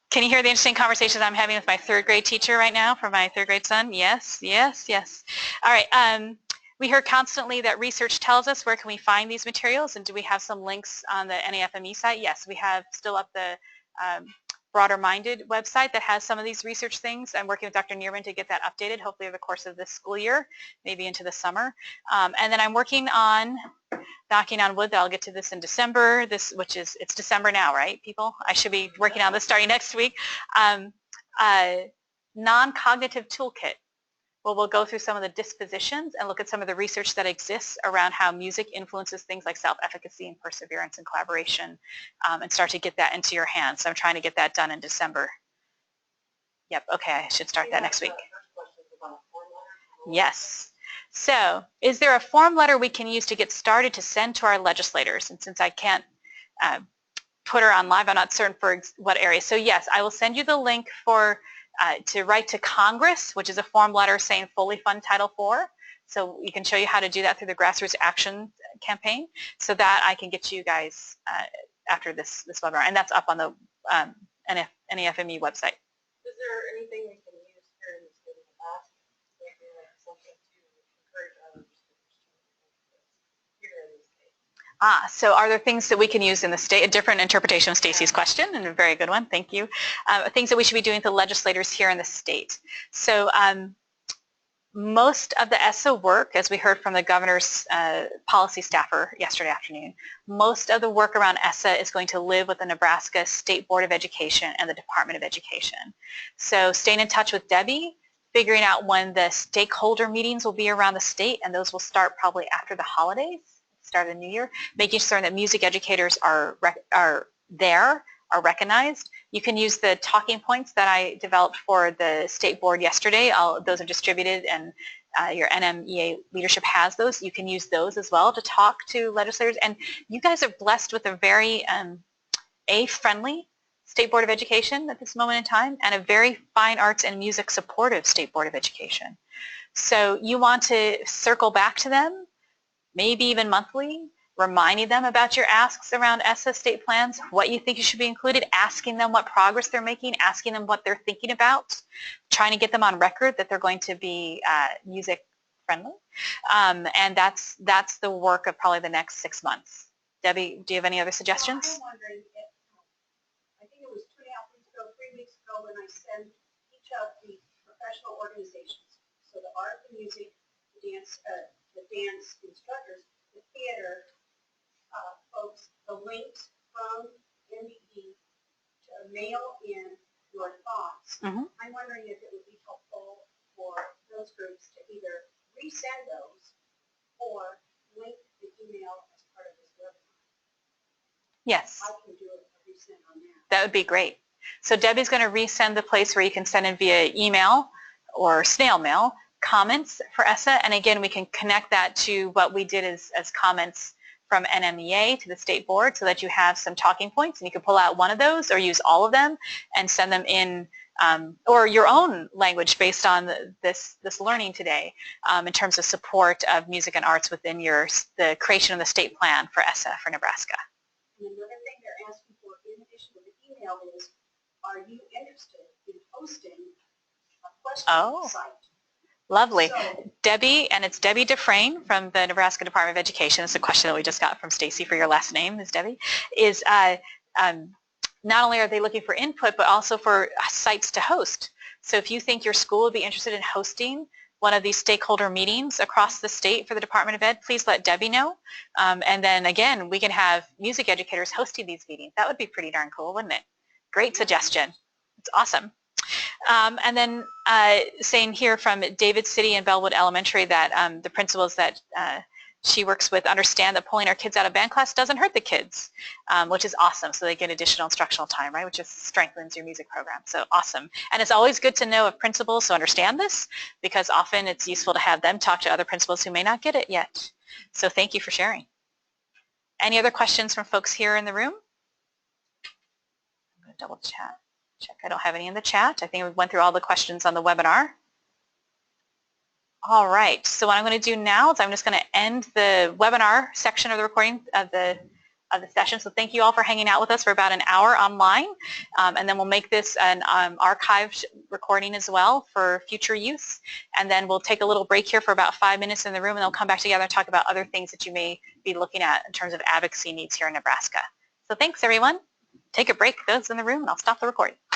Can you hear the interesting conversations I'm having with my third grade teacher right now for my third grade son? Yes, yes, yes. All right. We hear constantly that research tells us where can we find these materials, and do we have some links on the NAFME site? Yes, we have still up the Broader Minded website that has some of these research things. I'm working with Dr. Neerman to get that updated, hopefully over the course of this school year, maybe into the summer. And then I'm working on, knocking on wood that I'll get to this in December, it's December now, right, people? I should be working on this starting next week. Non-cognitive toolkit. Well, we'll go through some of the dispositions and look at some of the research that exists around how music influences things like self-efficacy and perseverance and collaboration, and start to get that into your hands. So I'm trying to get that done in December. Yep, okay, I should start that next week. Yes. So, is there a form letter we can use to get started to send to our legislators? And since I can't put her on live, I'm not certain for what area. So yes, I will send you the link for to write to Congress, which is a form letter saying fully fund Title IV. So we can show you how to do that through the Grassroots Action campaign, so that I can get you guys after this webinar, and that's up on the NEFME website. Is there anything we can use here in the state of Nebraska? Maybe like something to encourage others to here in the state? So are there things that we can use in the state? A different interpretation of Stacy's question, and a very good one, thank you. Things that we should be doing with the legislators here in the state. So most of the ESSA work, as we heard from the governor's policy staffer yesterday afternoon, most of the work around ESSA is going to live with the Nebraska State Board of Education and the Department of Education. So staying in touch with Debbie, figuring out when the stakeholder meetings will be around the state, and those will start probably after the holidays, start of the new year, making sure that music educators are recognized. You can use the talking points that I developed for the state board yesterday. Those are distributed, and your NMEA leadership has those. You can use those as well to talk to legislators. And you guys are blessed with a very friendly State Board of Education at this moment in time, and a very fine arts and music supportive State Board of Education. So you want to circle back to them, maybe even monthly, reminding them about your asks around ESSA state plans, what you think you should be included, asking them what progress they're making, asking them what they're thinking about, trying to get them on record that they're going to be music friendly. And that's the work of probably the next 6 months. Debbie, do you have any other suggestions? I'm wondering if, I think it was 2.5 weeks ago, 3 weeks ago, when I sent each of the professional organizations, so the art, the music, the dance instructors, the theater folks, the links from MEE to mail in your thoughts. Mm-hmm. I'm wondering if it would be helpful for those groups to either resend those or link the email as part of this webinar. Yes. I can do a resend on that. That would be great. So Debbie's going to resend the place where you can send in via email or snail mail comments for ESSA, and again we can connect that to what we did as comments from NMEA to the state board, so that you have some talking points, and you can pull out one of those or use all of them and send them in, or your own language based on this learning today, in terms of support of music and arts within the creation of the state plan for ESSA for Nebraska. And another thing they're asking for in addition to the email is, are you interested in hosting a question site? Lovely. So, Debbie, and it's Debbie Dufresne from the Nebraska Department of Education. It's a question that we just got from Stacy for your last name, is Debbie. Is not only are they looking for input, but also for sites to host. So if you think your school would be interested in hosting one of these stakeholder meetings across the state for the Department of Ed, please let Debbie know. And then again, we can have music educators hosting these meetings. That would be pretty darn cool, wouldn't it? Great suggestion. It's awesome. And then saying here from David City and Bellwood Elementary that the principals that she works with understand that pulling our kids out of band class doesn't hurt the kids, which is awesome. So they get additional instructional time, right, which just strengthens your music program. So awesome. And it's always good to know of principals who understand this, because often it's useful to have them talk to other principals who may not get it yet. So thank you for sharing. Any other questions from folks here in the room? I'm going to double check. I don't have any in the chat. I think we went through all the questions on the webinar. All right, so what I'm going to do now is I'm just going to end the webinar section of the recording of the session. So thank you all for hanging out with us for about an hour online, and then we'll make this an archived recording as well for future use. And then we'll take a little break here for about 5 minutes in the room, and then we'll come back together and talk about other things that you may be looking at in terms of advocacy needs here in Nebraska. So thanks, everyone. Take a break, those in the room, and I'll stop the recording.